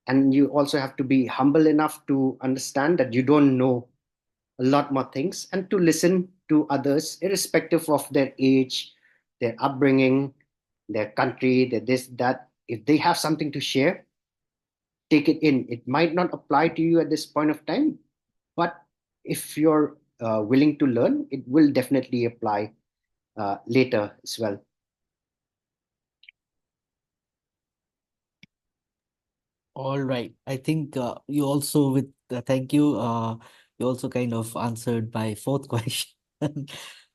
and you also have to be humble enough to understand that you don't know a lot more things, and to listen to others irrespective of their age, their upbringing, their country, their this that. If they have something to share, take it in. It might not apply to you at this point of time, but if you're willing to learn, it will definitely apply later as well. All right. I think you also with thank you. You also kind of answered my fourth question,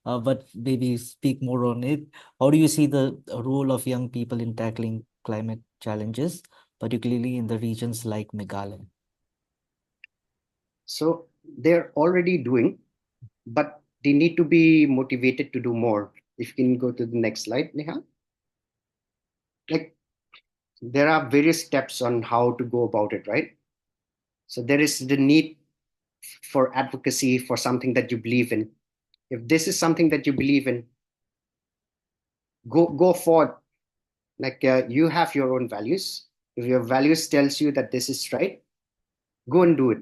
but maybe speak more on it. How do you see the role of young people in tackling climate challenges, particularly in the regions like Meghalaya? So they're already doing, but they need to be motivated to do more. If you can go to the next slide, Neha. Like, there are various steps on how to go about it, right? So there is the need for advocacy for something that you believe in. If this is something that you believe in, go forward. Like, you have your own values. If your values tells you that this is right, go and do it.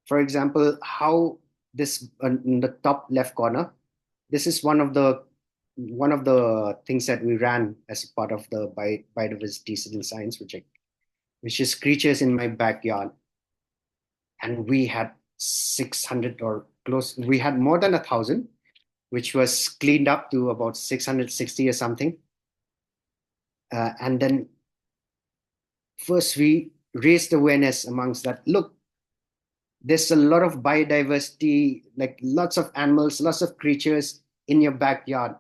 For example, how this in the top left corner, this is one of the things that we ran as a part of the biodiversity citizen science project, which is creatures in my backyard. And we had 600 or close, we had more than 1,000, which was cleaned up to about 660 or something. And then first we raised awareness amongst that. Look, there's a lot of biodiversity, like lots of animals, lots of creatures in your backyard.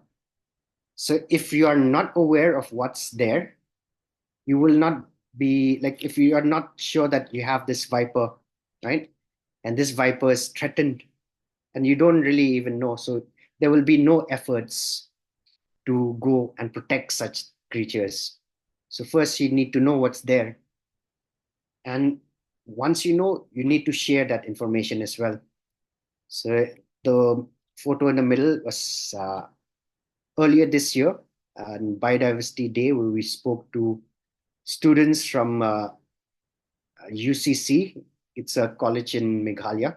So if you are not aware of what's there, you will not be like, if you are not sure that you have this viper, right? And this viper is threatened and you don't really even know. So there will be no efforts to go and protect such creatures. So first you need to know what's there. And once you know, you need to share that information as well. So the photo in the middle was earlier this year on Biodiversity Day, where we spoke to students from UCC. It's a college in Meghalaya,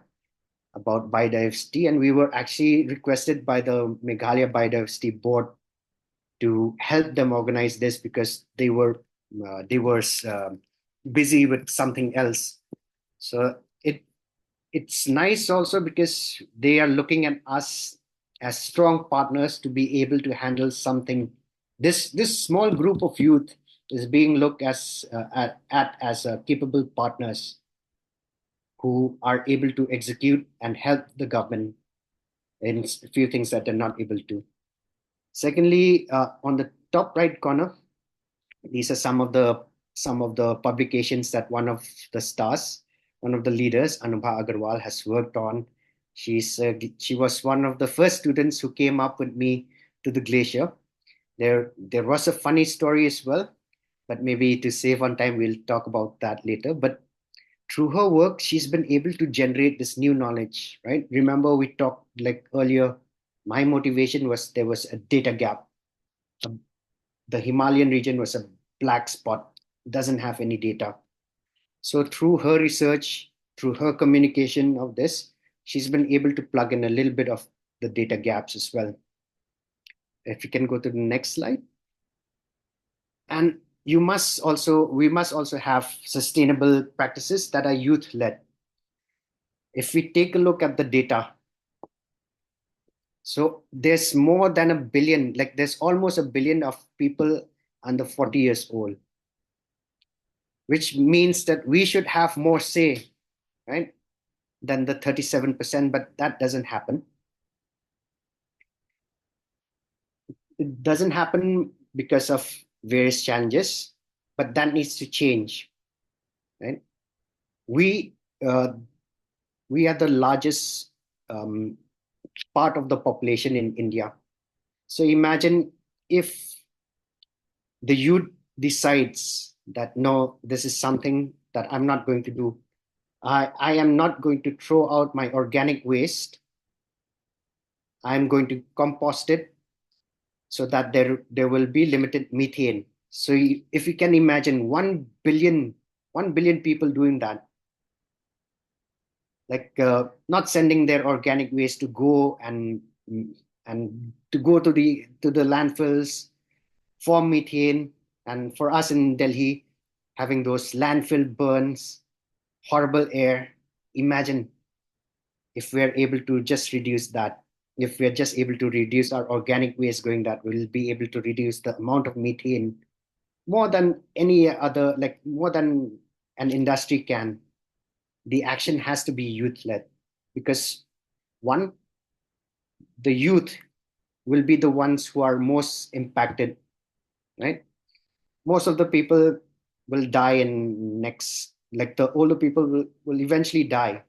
about biodiversity, and we were actually requested by the Meghalaya Biodiversity Board to help them organize this because they were busy with something else. So it's nice also because they are looking at us as strong partners to be able to handle something. This small group of youth is being looked at as capable partners who are able to execute and help the government in a few things that they're not able to. Secondly, on the top right corner, these are some of the publications that one of the stars, one of the leaders, Anubha Agarwal, has worked on. She was one of the first students who came up with me to the glacier. There was a funny story as well, but maybe to save on time, we'll talk about that later. But through her work, she's been able to generate this new knowledge, right? Remember, we talked like earlier, my motivation was there was a data gap. The Himalayan region was a black spot, doesn't have any data. So through her research, through her communication of this, she's been able to plug in a little bit of the data gaps as well. If you can go to the next slide. And we must also have sustainable practices that are youth-led. If we take a look at the data, so there's more than a billion, like there's almost a billion of people under 40 years old, which means that we should have more say, right, than the 37%, but that doesn't happen. It doesn't happen because of various challenges, but that needs to change, right? We uh, we are the largest um, part of the population in India. So imagine if the youth decides that no, this is something that I'm not going to do. I am not going to throw out my organic waste. I'm going to compost it so that there will be limited methane. So if you can imagine 1 billion people doing that, like not sending their organic waste to go and to go to the landfills, form methane, and for us in Delhi, having those landfill burns, horrible air. Imagine if we're able to just reduce that. If we're just able to reduce our organic waste going that, we'll be able to reduce the amount of methane more than any other, like more than an industry can. The action has to be youth led because one, the youth will be the ones who are most impacted, right? Most of the people will die in next, like the older people will eventually die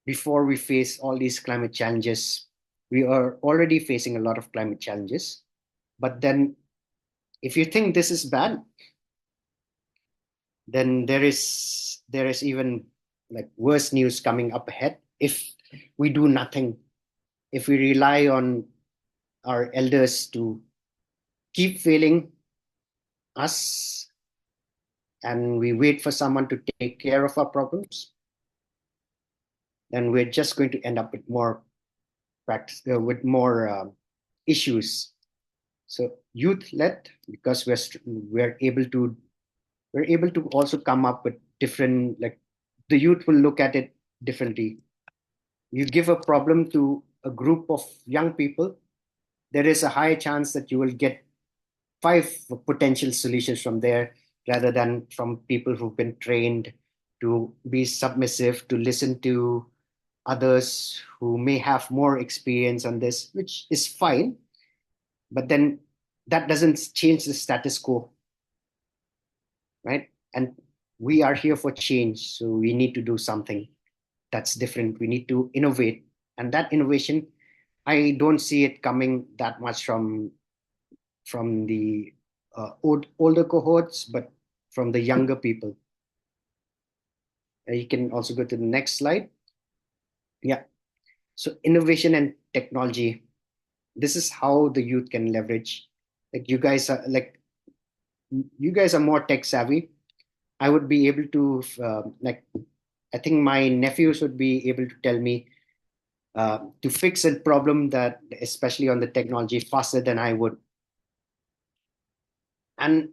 before we face all these climate challenges. We are already facing a lot of climate challenges, but then if you think this is bad, then there is even like worse news coming up ahead if we do nothing, if we rely on our elders to keep failing us and we wait for someone to take care of our problems, then we're just going to end up with more practice, with more issues. So youth led, because we're able to also come up with different, like the youth will look at it differently. You give a problem to a group of young people, there is a high chance that you will get 5 potential solutions from there rather than from people who've been trained to be submissive, to listen to others who may have more experience on this, which is fine. But then that doesn't change the status quo, right? And we are here for change. So we need to do something that's different. We need to innovate. And that innovation, I don't see it coming that much from the older cohorts, but from the younger people. You can also go to the next slide. Yeah. So innovation and technology. This is how the youth can leverage. Like you guys are more tech savvy. I would be able to like I think my nephews would be able to tell me to fix a problem that especially on the technology faster than I would. And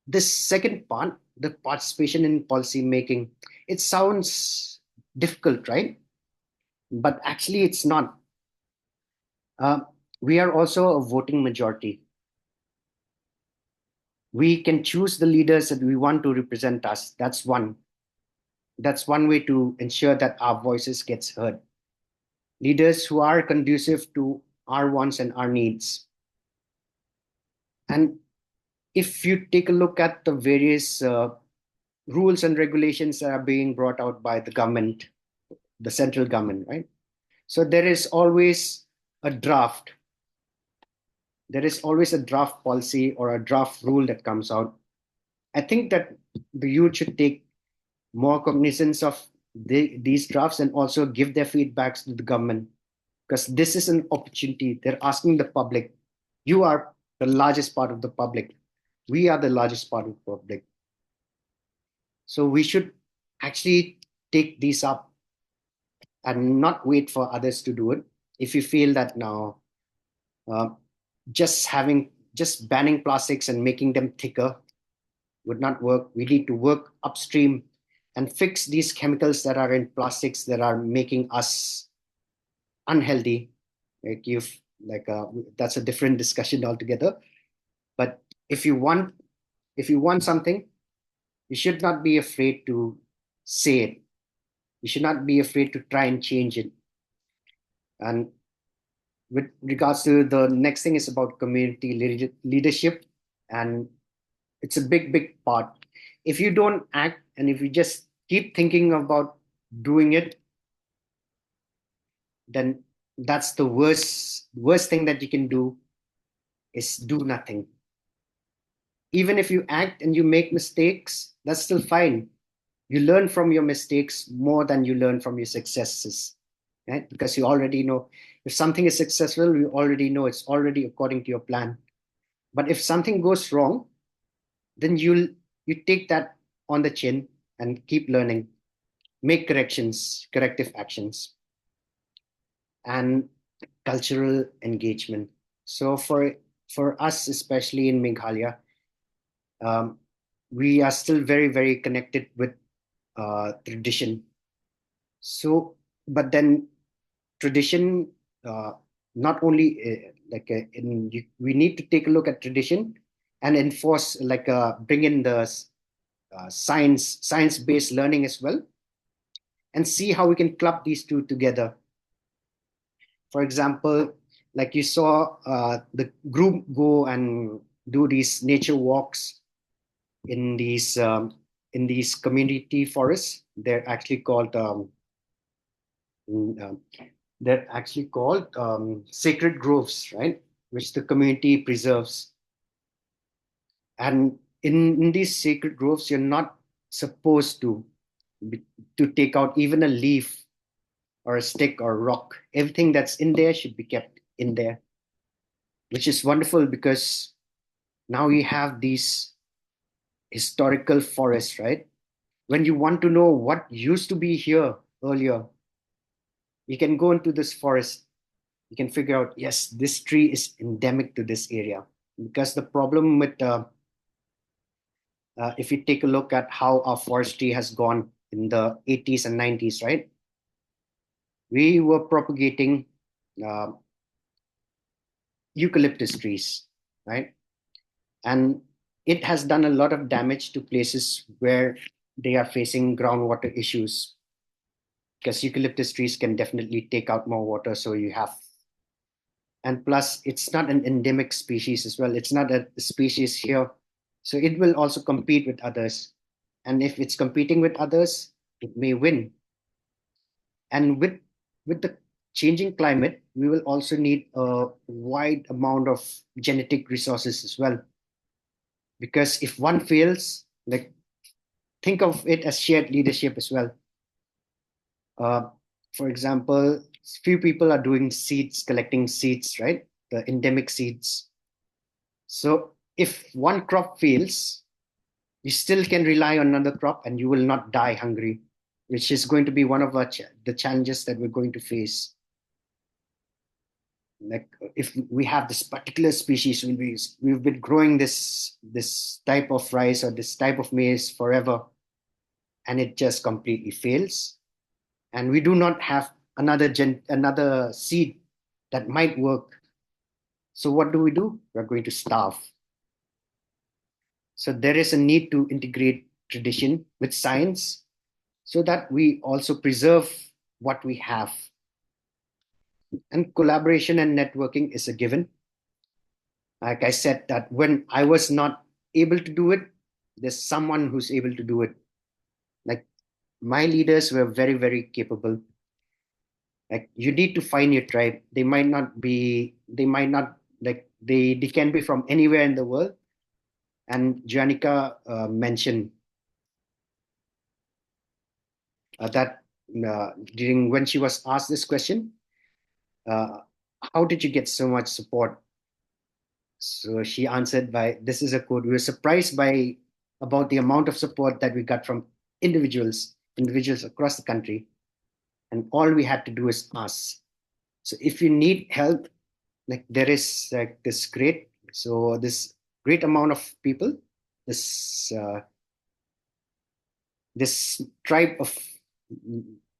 this second part, the participation in policy making, it sounds difficult, right? But actually, it's not. Uh, we are also a voting majority. We can choose the leaders that we want to represent us. That's one. That's one way to ensure that our voices gets heard. Leaders who are conducive to our wants and our needs. And if you take a look at the various rules and regulations that are being brought out by the government, the central government, right? So there is always a draft. There is always a draft policy or a draft rule that comes out. I think that the youth should take more cognizance of these drafts and also give their feedbacks to the government because this is an opportunity. They're asking the public. You are the largest part of the public. We are the largest part of the public. So we should actually take these up and not wait for others to do it. If you feel that now, uh, just banning plastics and making them thicker would not work. We need to work upstream and fix these chemicals that are in plastics that are making us unhealthy. Like you've like that's a different discussion altogether. But if you want something, you should not be afraid to say it. You should not be afraid to try and change it. And with regards to the next thing is about community leadership, and it's a big part. If you don't act and if you just keep thinking about doing it, then that's the worst thing that you can do, is do nothing. Even if you act and you make mistakes, that's still fine. You learn from your mistakes more than you learn from your successes, right? Because you already know if something is successful, you already know it's already according to your plan. But if something goes wrong, then you take that on the chin and keep learning, make corrective actions, and cultural engagement. So for us, especially in Meghalaya, um, we are still very connected with tradition. So, but then tradition, uh, not only we need to take a look at tradition and enforce, bring in the science-based learning as well, and see how we can club these two together. For example, like you saw the group go and do these nature walks in these community forests. They're actually called mm, um, sacred groves, right? Which the community preserves. And in these sacred groves, you're not supposed to take out even a leaf or a stick or a rock. Everything that's in there should be kept in there, which is wonderful because now we have these historical forests, right? When you want to know what used to be here earlier, you can go into this forest. You can figure out, yes, this tree is endemic to this area. Because the problem with, if you take a look at how our forestry has gone in the 80s and 90s, right? We were propagating uh, eucalyptus trees, right? And it has done a lot of damage to places where they are facing groundwater issues, because eucalyptus trees can definitely take out more water. So you have, and plus it's not an endemic species as well. It's not a species here. So it will also compete with others. And if it's competing with others, it may win. And with the changing climate, we will also need a wide amount of genetic resources as well. Because if one fails, like, think of it as shared leadership as well. Uh, for example, few people are doing seeds, collecting seeds, right? The endemic seeds. So if one crop fails, you still can rely on another crop and you will not die hungry, which is going to be one of the challenges that we're going to face. Like if we have this particular species, we've been growing this type of rice or this type of maize forever, and it just completely fails, and we do not have another seed that might work. So what do? We're going to starve. So there is a need to integrate tradition with science so that we also preserve what we have. And collaboration and networking is a given. Like I said, that when I was not able to do it, there's someone who's able to do it. Like my leaders were very capable. Like you need to find your tribe. They might not, like, they can be from anywhere in the world. And Janika mentioned that during when she was asked this question, uh, how did you get so much support? So she answered by, this is a quote: "We were surprised by about the amount of support that we got from individuals across the country, and all we had to do is ask. So if you need help, like there is like this great amount of people, this this tribe of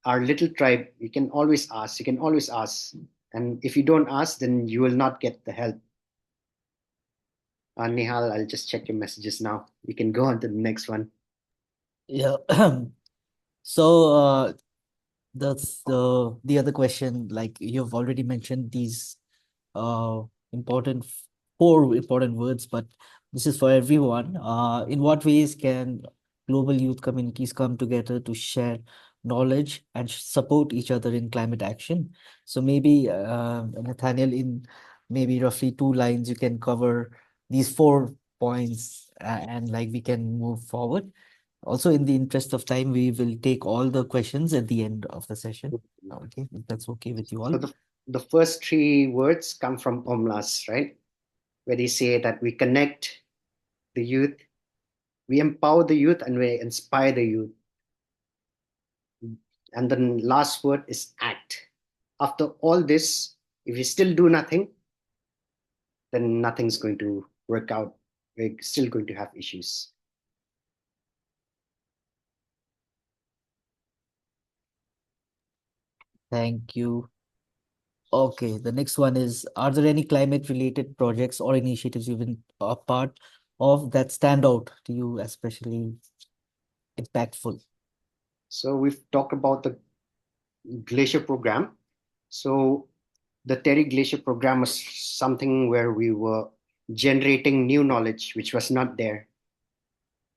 our little tribe. You can always ask, and if you don't ask, then you will not get the help. Nihal, I'll just check your messages now. You can go on to the next one. Yeah. So that's the other question. Like you've already mentioned these uh important four important words, but this is for everyone. In what ways can global youth communities come together to share knowledge and support each other in climate action? So maybe Nathaniel, in maybe roughly 2 lines, you can cover these 4 points, and like we can move forward. Also, in the interest of time, we will take all the questions at the end of the session. Okay, if that's okay with you So all. the first three words come from Omlas, right? Where they say that we connect the youth, we empower the youth, and we inspire the youth. And the last word is act. After all this, if we still do nothing, then nothing's going to work out. We're still going to have issues. Thank you. Okay, the next one is, are there any climate related projects or initiatives you've been a part of that stand out to you, especially impactful? So we've talked about the glacier program. So the Terry Glacier program was something where we were generating new knowledge which was not there.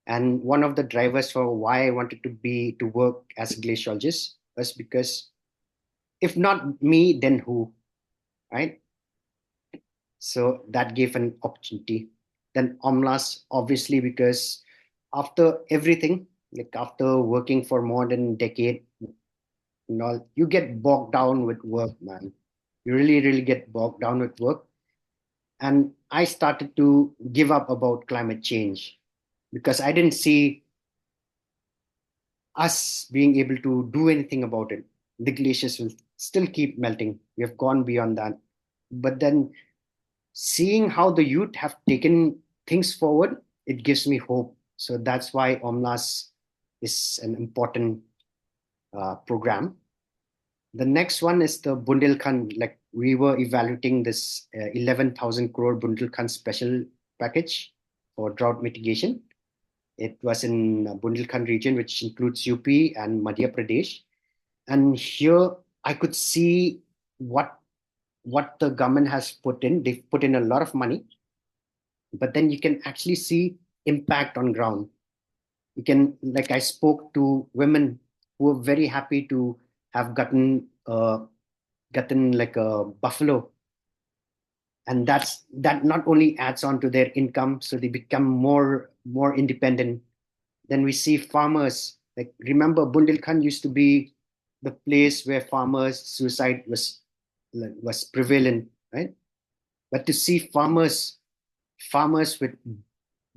And one of the drivers for why I wanted to work as a glaciologist was because if not me, then who, right? So that gave an opportunity. Then Omlas, obviously, because after everything, like after working for more than a decade, you get bogged down with work, man. You really, really get bogged down with work. And I started to give up about climate change because I didn't see us being able to do anything about it. The glaciers will still keep melting. We have gone beyond that. But then seeing how the youth have taken things forward, it gives me hope. So that's why Omlas is an important program. The next one is the Bundelkhand. Like we were evaluating this 11,000 crore Bundelkhand special package for drought mitigation. It was in Bundelkhand region, which includes UP and Madhya Pradesh. And here I could see what the government has put in. They've put in a lot of money, but then you can actually see impact on ground. You can, like I spoke to women who were very happy to have gotten like a buffalo, and that not only adds on to their income, so they become more independent. Then we see farmers, like remember Bundelkhand used to be the place where farmers suicide was prevalent, right? But to see farmers with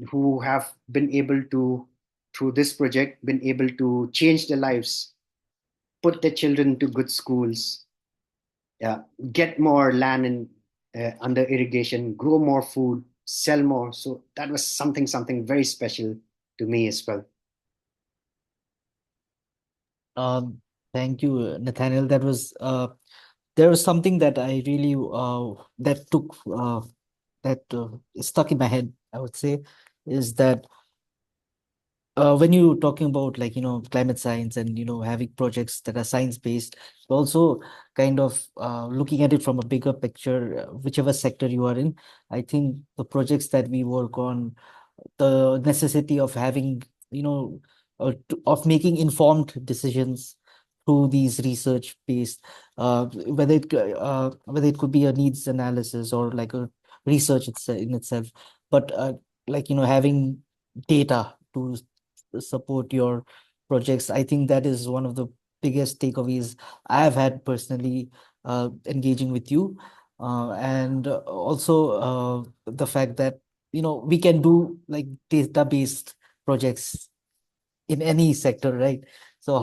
who have been able to, through this project, been able to change their lives, put their children to good schools, yeah, get more land in, under irrigation, grow more food, sell more. So that was something very special to me as well. Um, Thank you, Nathaniel. There was something that I really that stuck in my head, I would say, is that when you're talking about, like, climate science and, having projects that are science based, also kind of looking at it from a bigger picture, whichever sector you are in. I think the projects that we work on, the necessity of having, of making informed decisions through these research based, whether it could be a needs analysis or like a research in itself, but like, having data to support your projects. I think that is one of the biggest takeaways I've had personally, engaging with you, and also the fact that, we can do like data-based projects in any sector, right? So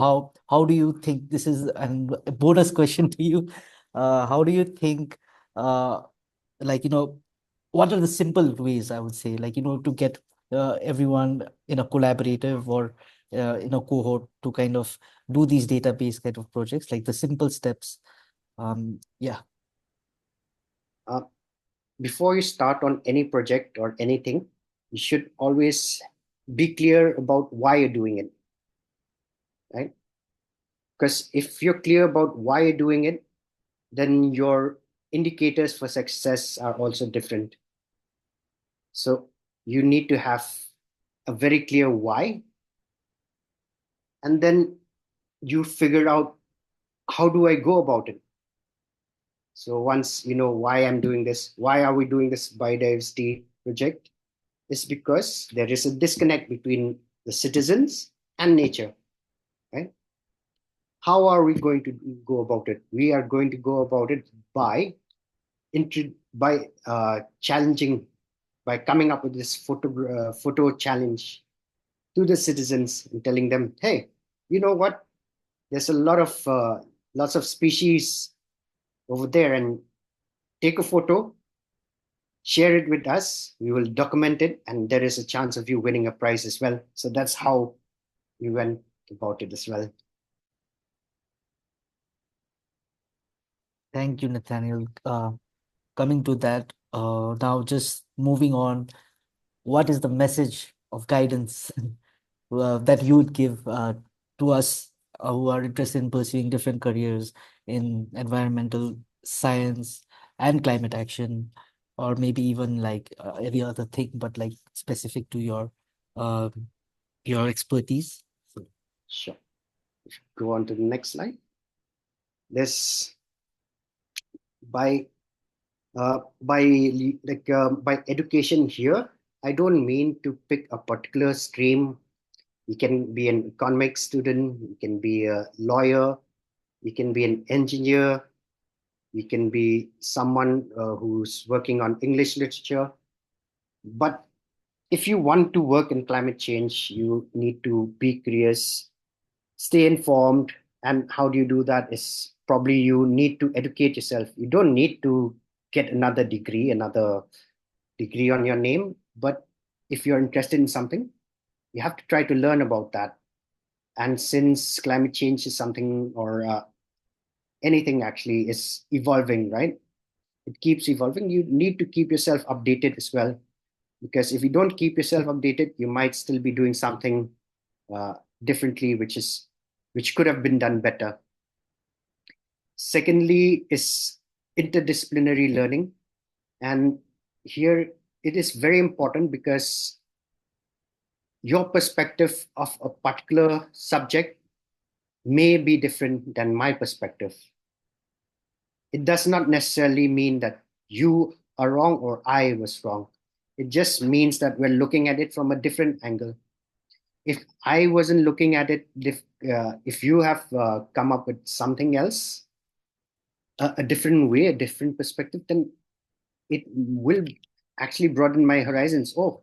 how do you think, this is a bonus question to you, how do you think, uh, like, what are the simple ways, I would say, like, to get everyone in a collaborative or in a cohort to kind of do these database kind of projects, like the simple steps. Yeah. Uh, Before you start on any project or anything, you should always be clear about why you're doing it, right? Because if you're clear about why you're doing it, then your indicators for success are also different. So you need to have a very clear why, and then you figure out, how do I go about it? So once you know why I'm doing this, why are we doing this biodiversity project? Is because there is a disconnect between the citizens and nature, right? How are we going to go about it? We are going to go about it by challenging, by coming up with this photo challenge to the citizens and telling them, hey, you know what? There's a lots of species over there, and take a photo, share it with us. We will document it, and there is a chance of you winning a prize as well. So that's how we went about it as well. Thank you, Nathaniel. Coming to that, now just moving on, what is the message of guidance that you would give to us who are interested in pursuing different careers in environmental science and climate action, or maybe even like any other thing, but like specific to uh, your expertise? Sure. Go on to the next slide. This by by education here, I don't mean to pick a particular stream. You can be an economics student, you can be a lawyer, you can be an engineer, you can be someone who's working on English literature. But if you want to work in climate change, you need to be curious, stay informed. And how do you do that is probably you need to educate yourself. You don't need to get another degree on your name, but if you're interested in something, you have to try to learn about that. And since climate change is something, or anything actually is evolving, right? It keeps evolving. You need to keep yourself updated as well, because if you don't keep yourself updated, you might still be doing something uh, differently, which could have been done better. Secondly is interdisciplinary learning. And here it is very important, because your perspective of a particular subject may be different than my perspective. It does not necessarily mean that you are wrong or I was wrong. It just means that we're looking at it from a different angle. If I wasn't looking at it, if you have come up with something else, a different way, a different perspective, then it will actually broaden my horizons. Oh,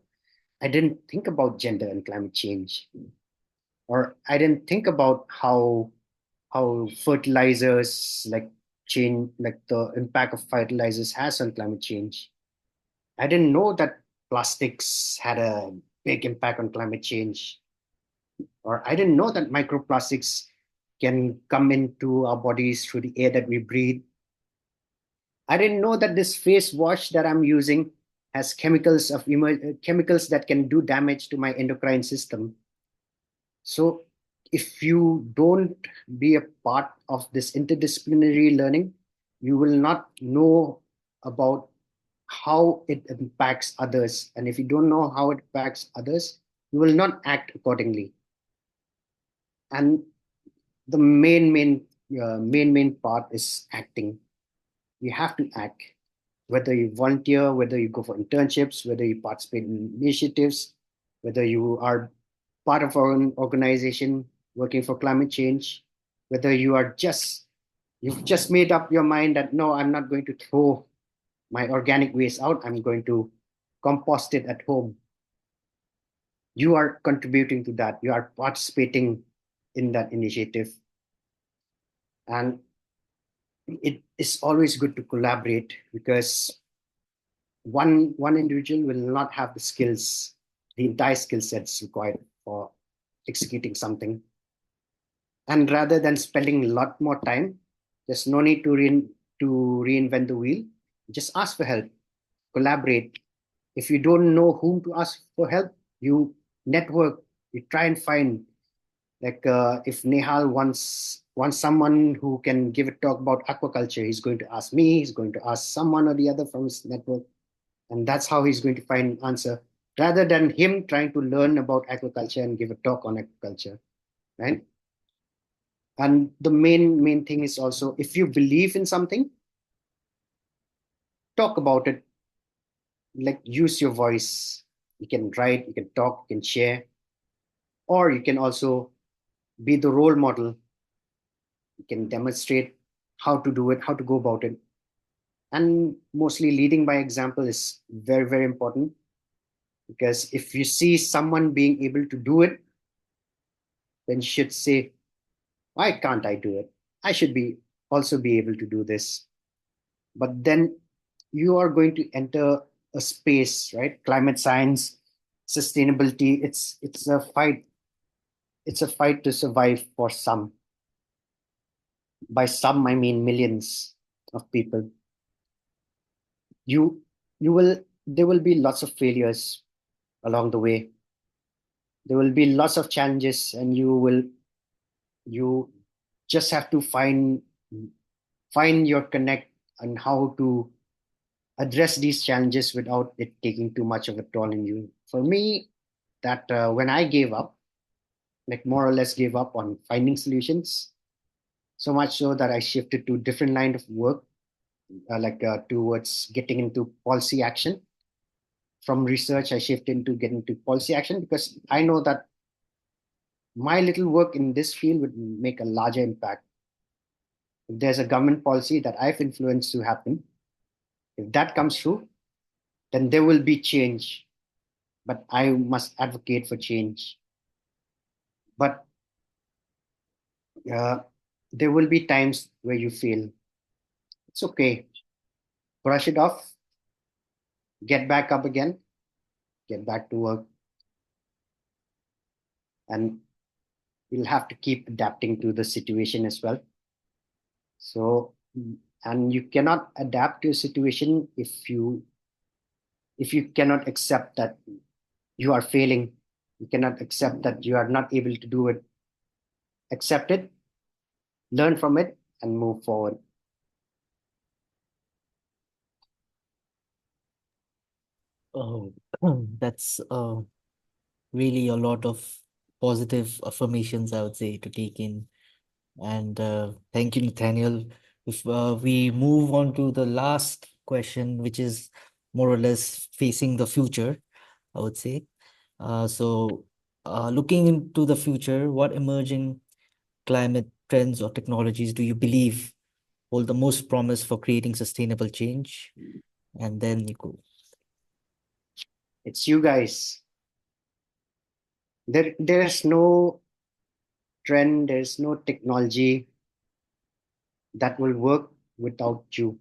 I didn't think about gender and climate change, or I didn't think about how fertilizers change, like the impact of fertilizers has on climate change. I didn't know that plastics had a big impact on climate change, or I didn't know that microplastics can come into our bodies through the air that we breathe. I didn't know that this face wash that I'm using has chemicals that can do damage to my endocrine system. So if you don't be a part of this interdisciplinary learning, you will not know about how it impacts others. And if you don't know how it impacts others, you will not act accordingly. And the main part is acting. You have to act, whether you volunteer, whether you go for internships, whether you participate in initiatives, whether you are part of an organization working for climate change, whether you've just made up your mind that no, I'm not going to throw my organic waste out, I'm going to compost it at home. You are contributing to that, you are participating in that initiative. And it is always good to collaborate, because one individual will not have the skills, the entire skill sets required for executing something. And rather than spending a lot more time, there's no need to reinvent the wheel. Just ask for help, collaborate. If you don't know whom to ask for help, you network, you try and find, like if Nehal wants someone who can give a talk about aquaculture, he's going to ask me, he's going to ask someone or the other from his network, and that's how he's going to find an answer, rather than him trying to learn about aquaculture and give a talk on aquaculture, right? And the main thing is also, if you believe in something, talk about it. Like, use your voice. You can write, you can talk, you can share, or you can also be the role model. You can demonstrate how to do it, how to go about it. And mostly leading by example is very, very important, because if you see someone being able to do it, then you should say, why can't I do it? I should be also be able to do this. But then you are going to enter a space, right? Climate science, sustainability, it's a fight. It's a fight to survive for some. By some, I mean millions of people. You you will There will be lots of failures along the way. There will be lots of challenges, and you just have to find your connect and how to address these challenges without it taking too much of a toll on you. For me, that when I gave up, like more or less gave up on finding solutions, so much so that I shifted to different line of work, towards getting into policy action. From research, I shifted into getting into policy action, because I know that my little work in this field would make a larger impact. If there's a government policy that I've influenced to happen, if that comes through, then there will be change. But I must advocate for change. But uh, there will be times where you fail. It's okay. Brush it off, get back up again, get back to work, and you'll have to keep adapting to the situation as well. So, and you cannot adapt to a situation if you cannot accept that you are failing. You cannot accept that you are not able to do it. Accept it, learn from it, and move forward. Oh, that's really a lot of positive affirmations, I would say, to take in. And thank you, Nathaniel. If we move on to the last question, which is more or less facing the future, I would say. Looking into the future, what emerging climate trends or technologies do you believe hold the most promise for creating sustainable change? And then you go. It's you guys. There's no trend, there's no technology that will work without you,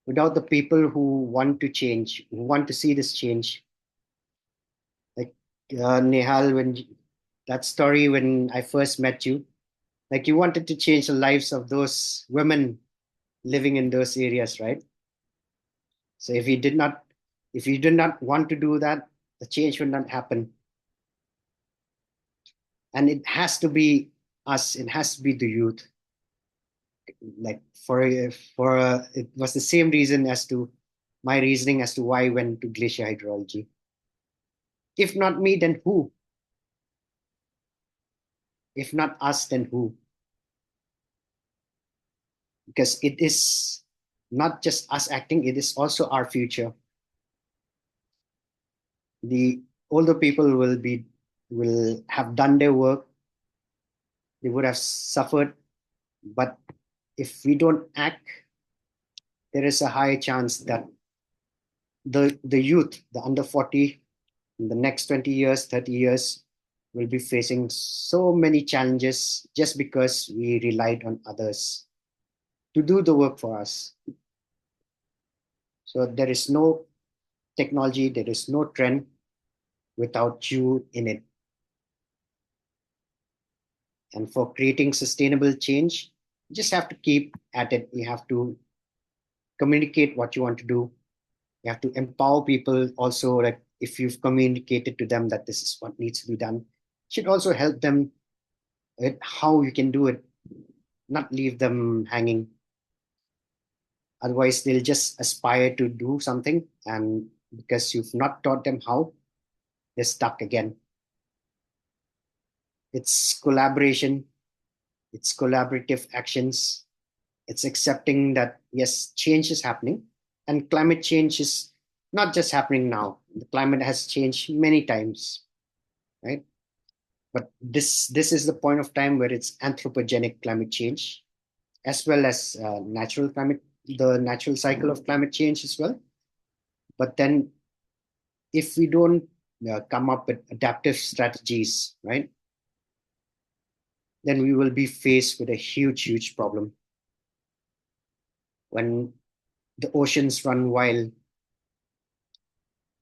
without the people who want to change, who want to see this change. Like Nehal, that story when I first met you, like you wanted to change the lives of those women living in those areas, right? So if you did not want to do that, the change would not happen. And it has to be us. It has to be the youth. Like it was the same reason as to my reasoning as to why I went to glacier hydrology. If not me, then who? If not us, then who? Because it is not just us acting, it is also our future. The older people will have done their work, they would have suffered, but if we don't act, there is a high chance that the youth, the under 40, in the next 20 years, 30 years, will be facing so many challenges just because we relied on others to do the work for us. So there is no technology, there is no trend without you in it. And for creating sustainable change, you just have to keep at it. You have to communicate what you want to do. You have to empower people also. Like if you've communicated to them that this is what needs to be done, should also help them with how you can do it, not leave them hanging. Otherwise, they'll just aspire to do something, and because you've not taught them how, they're stuck again. It's collaboration, it's collaborative actions, it's accepting that yes, change is happening, and climate change is not just happening now. The climate has changed many times, right? But this is the point of time where it's anthropogenic climate change, as well as natural climate, the natural cycle of climate change as well. But then, if we don't come up with adaptive strategies, right, then we will be faced with a huge problem. When the oceans run wild,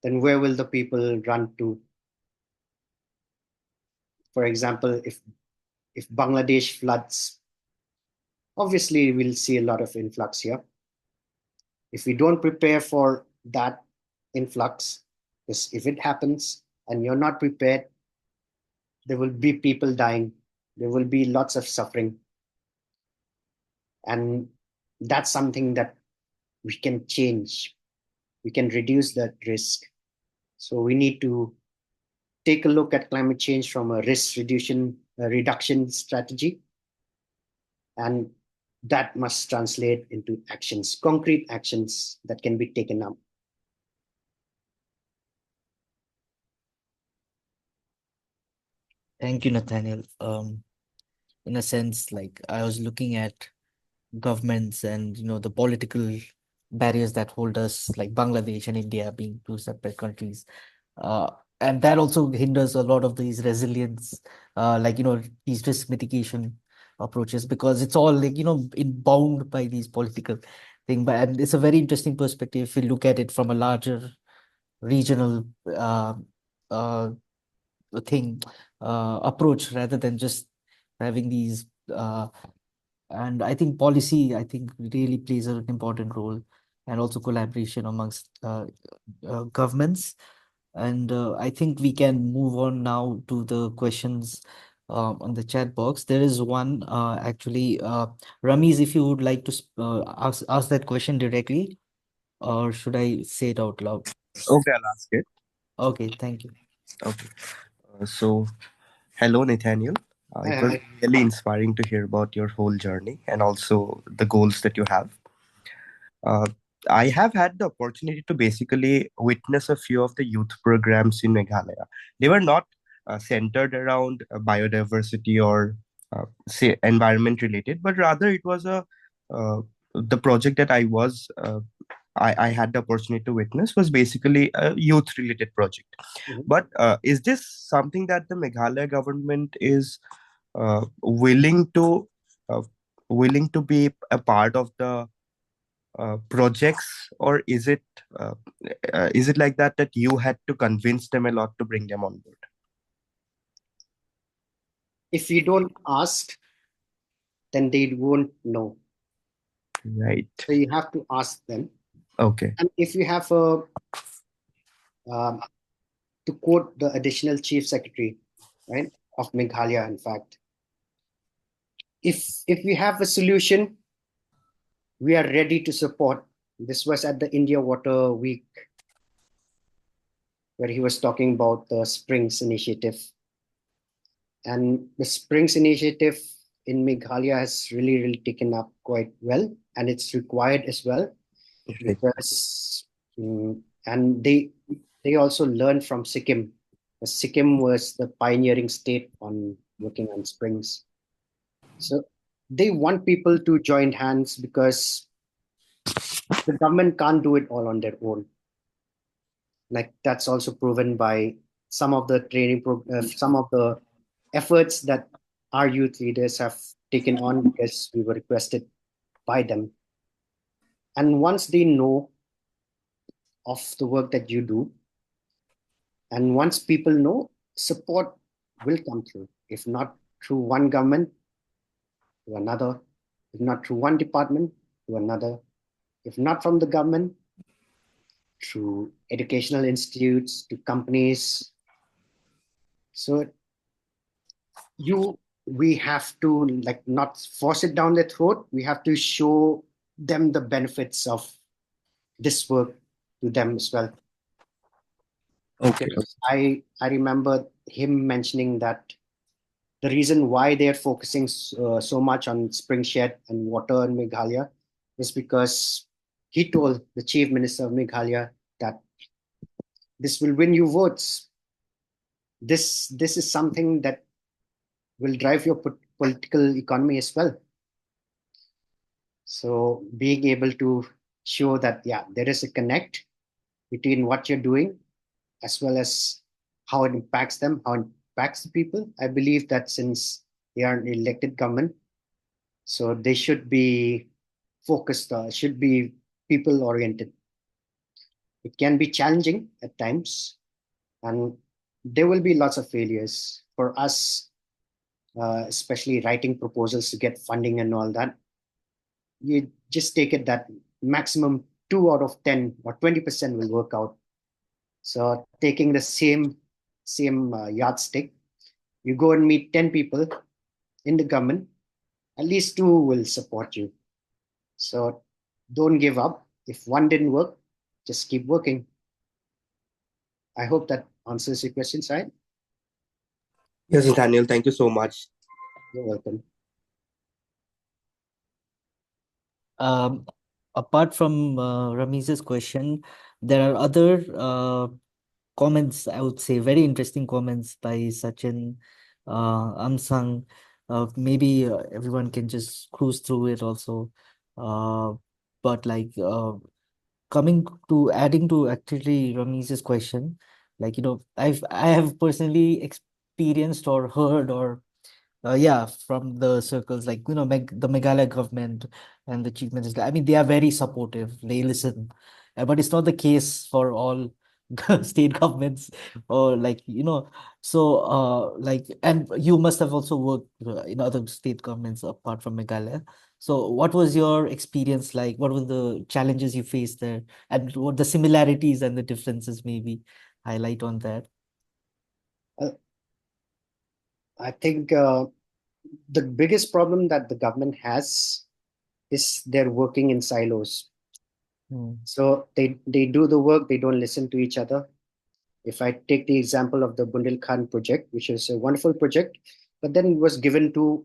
then where will the people run to? For example, if Bangladesh floods, obviously we'll see a lot of influx here. If we don't prepare for that influx, because if it happens and you're not prepared, there will be people dying, there will be lots of suffering, and that's something that we can change. We can reduce that risk. So we need to take a look at climate change from a risk reduction strategy, and that must translate into actions, concrete actions that can be taken up. Thank you, Nathaniel. In a sense, like I was looking at governments and the political barriers that hold us, like Bangladesh and India being two separate countries, uh, and that also hinders a lot of these resilience, like these risk mitigation approaches, because it's all like bound by these political thing. But and it's a very interesting perspective if we look at it from a larger regional uh, thing approach rather than just having these and I think policy, I think, really plays an important role, and also collaboration amongst governments. And I think we can move on now to the questions on the chat box. There is one actually, Ramiz, if you would like to ask that question directly, or should I say it out loud? Okay, I'll ask it. Okay, thank you. Okay. So, hello, Nathaniel. Hi, It was hi. really inspiring to hear about your whole journey and also the goals that you have. Uh, I have had the opportunity to basically witness a few of the youth programs in Meghalaya. They were not centered around biodiversity or say environment related, but rather it was a the project that I had the opportunity to witness was basically a youth related project. Mhm. But is this something that the Meghalaya government is uh, willing to uh, willing to be a part of the projects, or uh, is it like that you had to convince them a lot to bring them on board? If you don't ask, then they won't know. Right. So you have to ask them. Okay. And if you have um, to quote the additional chief secretary, right, of Meghalaya, in fact, if we have a solution, we are ready to support. This was at the India Water Week, where he was talking about the Springs Initiative. And the Springs Initiative in Meghalaya has really taken up quite well, and it's required as well, Right. because and they also learned from Sikkim. Sikkim was the pioneering state on working on springs. So they want people to join hands, because the government can't do it all on their own. Like that's also proven by some of the some of the efforts that our youth leaders have taken on, because we were requested by them. And once they know of the work that you do. And once people know, support will come through. If not through one government, to another. If not through one department, to another. If not from the government, through educational institutes, to companies. So we have to like not force it down their throat. We have to show them the benefits of this work to them as well. Okay. I remember him mentioning that the reason why they're focusing so much on spring shed and water in Meghalaya is because he told the chief minister of Meghalaya that this will win you votes. This is something that will drive your political economy as well. So being able to show that, yeah, there is a connect between what you're doing as well as how it impacts them, how it impacts the people. I believe that since they are an elected government, so they should be focused, should be people oriented. It can be challenging at times, and there will be lots of failures for us, especially writing proposals to get funding and all that. You just take it that maximum 2 out of 10 or 20% will work out. So taking the same yardstick, you go and meet 10 people in the government, at least two will support you. So don't give up. If one didn't work, just keep working. I hope that answers your question, Sai. Yes, Nathaniel, thank you so much. You're welcome. Um, Apart from Ramiz's question, there are other comments, I would say, very interesting comments by Sachin, Amsang. Maybe everyone can just cruise through it also. Uh, but like coming to adding to actually Ramiz's question, like I have personally experienced or heard or yeah, from the circles like the Meghalaya government and the chief minister. I mean, they are very supportive. They listen, but it's not the case for all state governments or like So, like, and you must have also worked in other state governments apart from Meghalaya. So, what was your experience like? What were the challenges you faced there, and what the similarities and the differences? Maybe highlight on that. Uh, I think the biggest problem that the government has is they're working in silos. Hmm. So they do the work, they don't listen to each other. If I take the example of the Bundelkhand project, which is a wonderful project, but then it was given to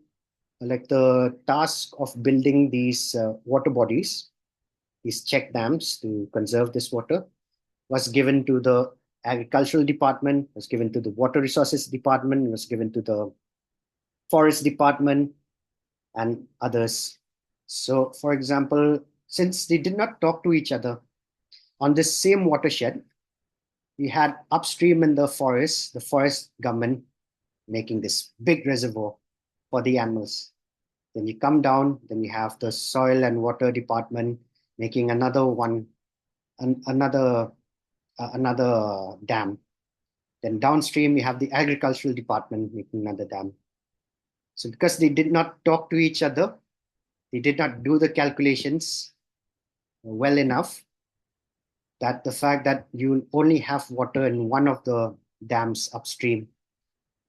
like the task of building these water bodies, these check dams to conserve this water, was given to the agricultural department, was given to the water resources department, was given to the forest department, and others. So, for example, since they did not talk to each other on this same watershed, we had upstream in the forest government making this big reservoir for the animals. Then you come down, then you have the soil and water department making another one, another dam. Then downstream, you have the agricultural department making another dam. So because they did not talk to each other, they did not do the calculations well enough, that the fact that you only have water in one of the dams upstream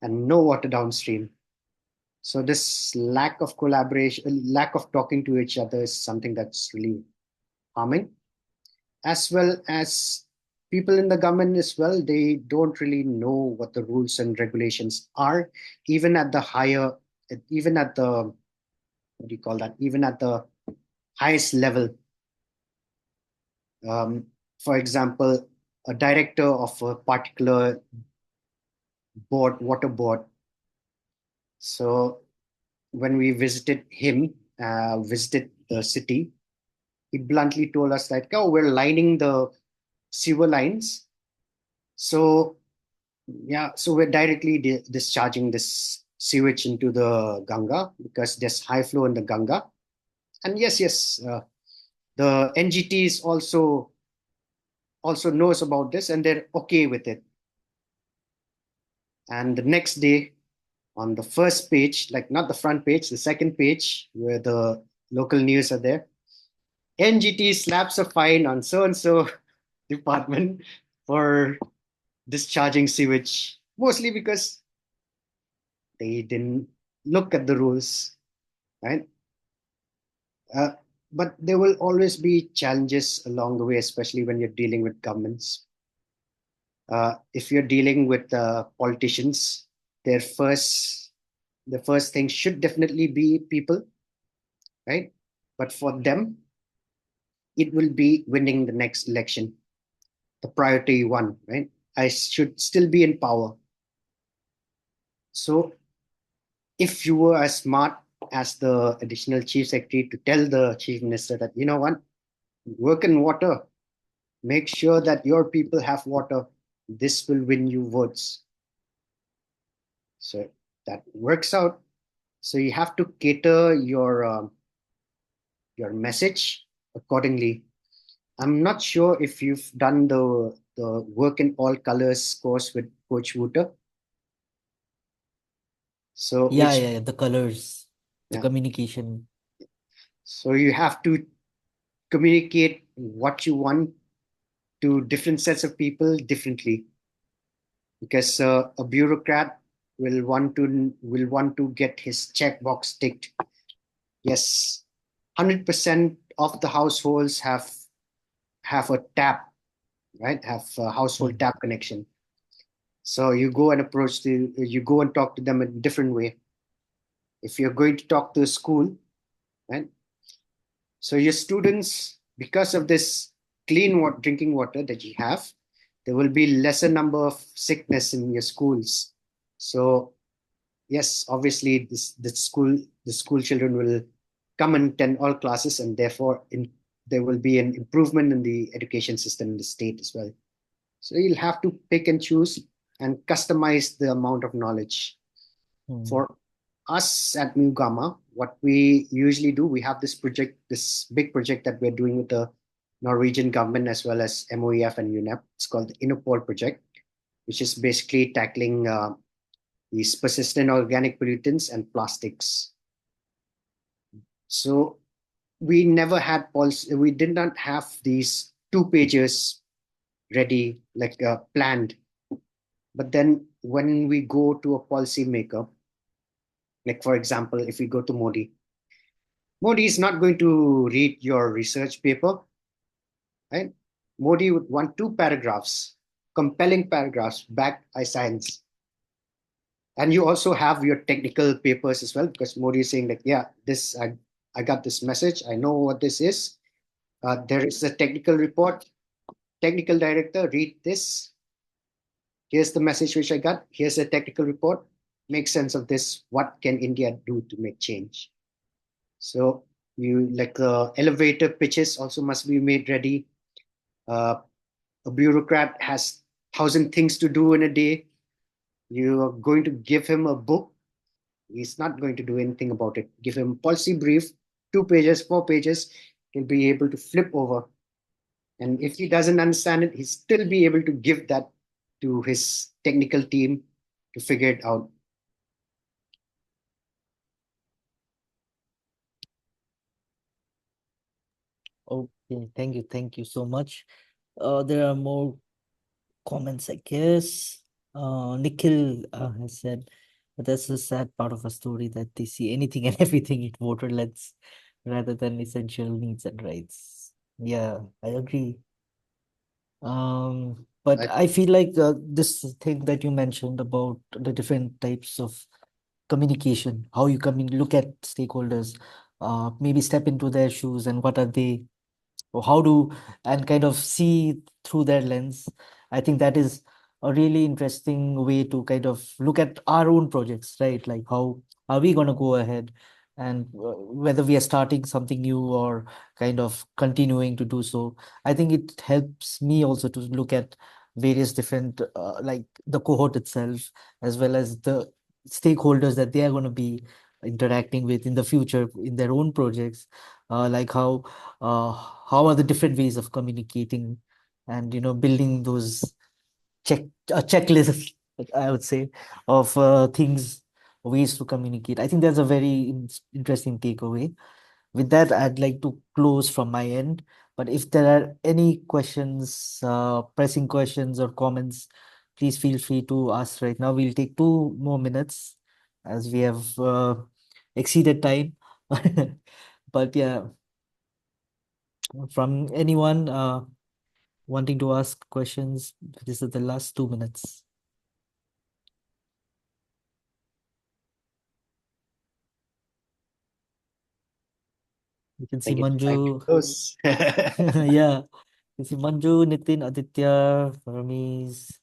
and no water downstream. So this lack of collaboration, lack of talking to each other is something that's really harming, as well as people in the government as well. They don't really know what the rules and regulations are, even at the higher, even at the, what do you call that? Even at the highest level. Um, for example, a director of a particular board, water board. So when we visited him, visited the city, he bluntly told us that, oh, we're lining the sewer lines. So, yeah, so we're directly discharging this sewage into the Ganga because there's high flow in the Ganga. And yes, the NGT is also also knows about this and they're okay with it. And the next day, on the first page, like not the front page, the second page where the local news are there, NGT slaps a fine on so and so department for discharging sewage, mostly because they didn't look at the rules, right? Uh, but there will always be challenges along the way, especially when you're dealing with governments. If you're dealing with politicians, their first the first thing should definitely be people, right? But for them, it will be winning the next election, the priority one, right? I should still be in power. So if you were as smart as the additional chief secretary to tell the chief minister that, you know what, work in water, make sure that your people have water, this will win you votes. So that works out. So you have to cater your message accordingly. I'm not sure if you've done the work in all colors course with Coach Wooter. So Yeah, which yeah, yeah, the colors, the yeah. communication. So you have to communicate what you want to different sets of people differently, because a bureaucrat will want to get his checkbox ticked. Yes, 100% of the households have a tap, right? Have a household Hmm. tap connection. So you go and talk to them in a different way. If you're going to talk to a school, right? So your students, because of this clean water, drinking water that you have, there will be lesser number of sickness in your schools. So yes, obviously the school children will come and attend all classes, and therefore there will be an improvement in the education system in the state as well. So you'll have to pick and choose and customize the amount of knowledge. Hmm. For us at New Gamma, what we usually do, we have this project, this big project that we're doing with the Norwegian government as well as MOEF and UNEP. It's called the Innopol project, which is basically tackling these persistent organic pollutants and plastics. So we never had policy, we did not have these two pages ready, like planned. But then when we go to a policy maker, like for example, if we go to Modi is not going to read your research paper, right? Modi would want two paragraphs, compelling paragraphs backed by science. And you also have your technical papers as well, because Modi is saying that, yeah, I got this message. I know what this is. There is a technical report. Technical director, read this. Here's the message which I got. Here's a technical report. Make sense of this. What can India do to make change? So you like elevator pitches also must be made ready. Uh, a bureaucrat has 1,000 things to do in a day. You are going to give him a book. He's not going to do anything about it. Give him policy brief, 2 pages, 4 pages. He'll be able to flip over. And if he doesn't understand it, he'll still be able to give that to his technical team to figure it out. Okay, thank you so much. There are more comments, I guess. Nikhil has said, but that's the sad part of a story that they see anything and everything in voter lens rather than essential needs and rights. Yeah, I agree. But I, I feel like this thing that you mentioned about the different types of communication, how you come in, look at stakeholders, maybe step into their shoes and what are they, or how do, and kind of see through their lens. I think that is a really interesting way to kind of look at our own projects, right? Like how are we going to go ahead, and whether we are starting something new or kind of continuing to do so. I think it helps me also to look at various different like the cohort itself, as well as the stakeholders that they are going to be interacting with in the future in their own projects, like how are the different ways of communicating, and building those checklist, I would say, of things, ways to communicate. I think that's a very interesting takeaway. With that, I'd like to close from my end. But if there are any questions, pressing questions or comments, please feel free to ask right now. We'll take 2 more minutes as we have exceeded time. But yeah, from anyone wanting to ask questions, this is the last 2 minutes. You can see think it's time to Manju. close. Yeah. You see Manju, Nitin, Aditya, Ramesh,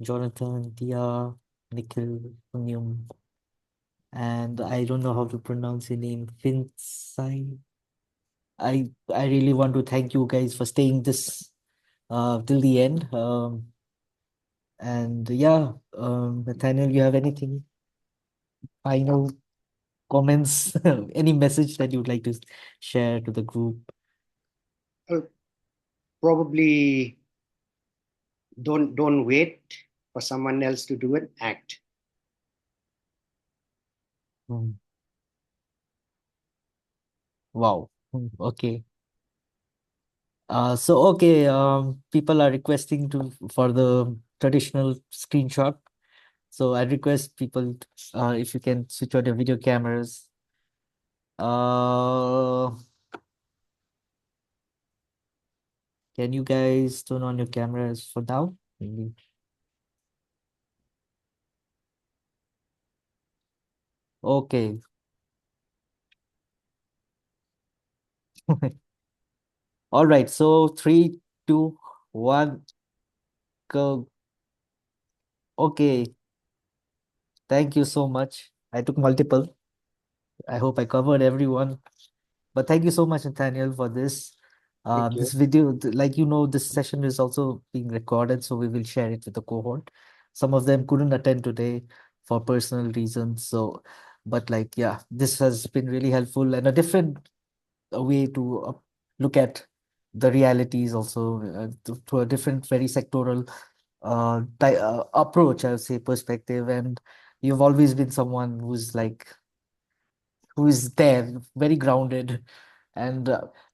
Jonathan, Dia, Nikhil, Punyam, and I don't know how to pronounce your name, Finsai. I really want to thank you guys for staying this till the end. And yeah, Nathaniel, you have anything final comments, any message that you'd like to share to the group? Well, probably don't wait for someone else to do an act. Hmm. Wow. Okay. People are requesting to for the traditional screenshot. So I request people, if you can switch on your video cameras. Uh, can you guys turn on your cameras for now? Maybe. Okay. All right. So 3, 2, 1, go. Okay. Thank you so much. I took multiple. I hope I covered everyone. But thank you so much, Nathaniel, for this. Thank This you. video, like this session is also being recorded, so we will share it with the cohort. Some of them couldn't attend today for personal reasons. So, but like, yeah, this has been really helpful and a different way to look at the realities also to a different, very sectoral approach, I would say, perspective. And you've always been someone who is there, very grounded. And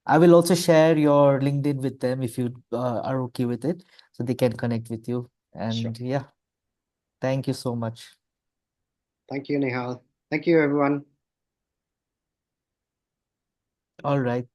I will also share your LinkedIn with them if you are okay with it, so they can connect with you. Sure. And yeah, thank you so much. Thank you, Nehal. Thank you, everyone. All right.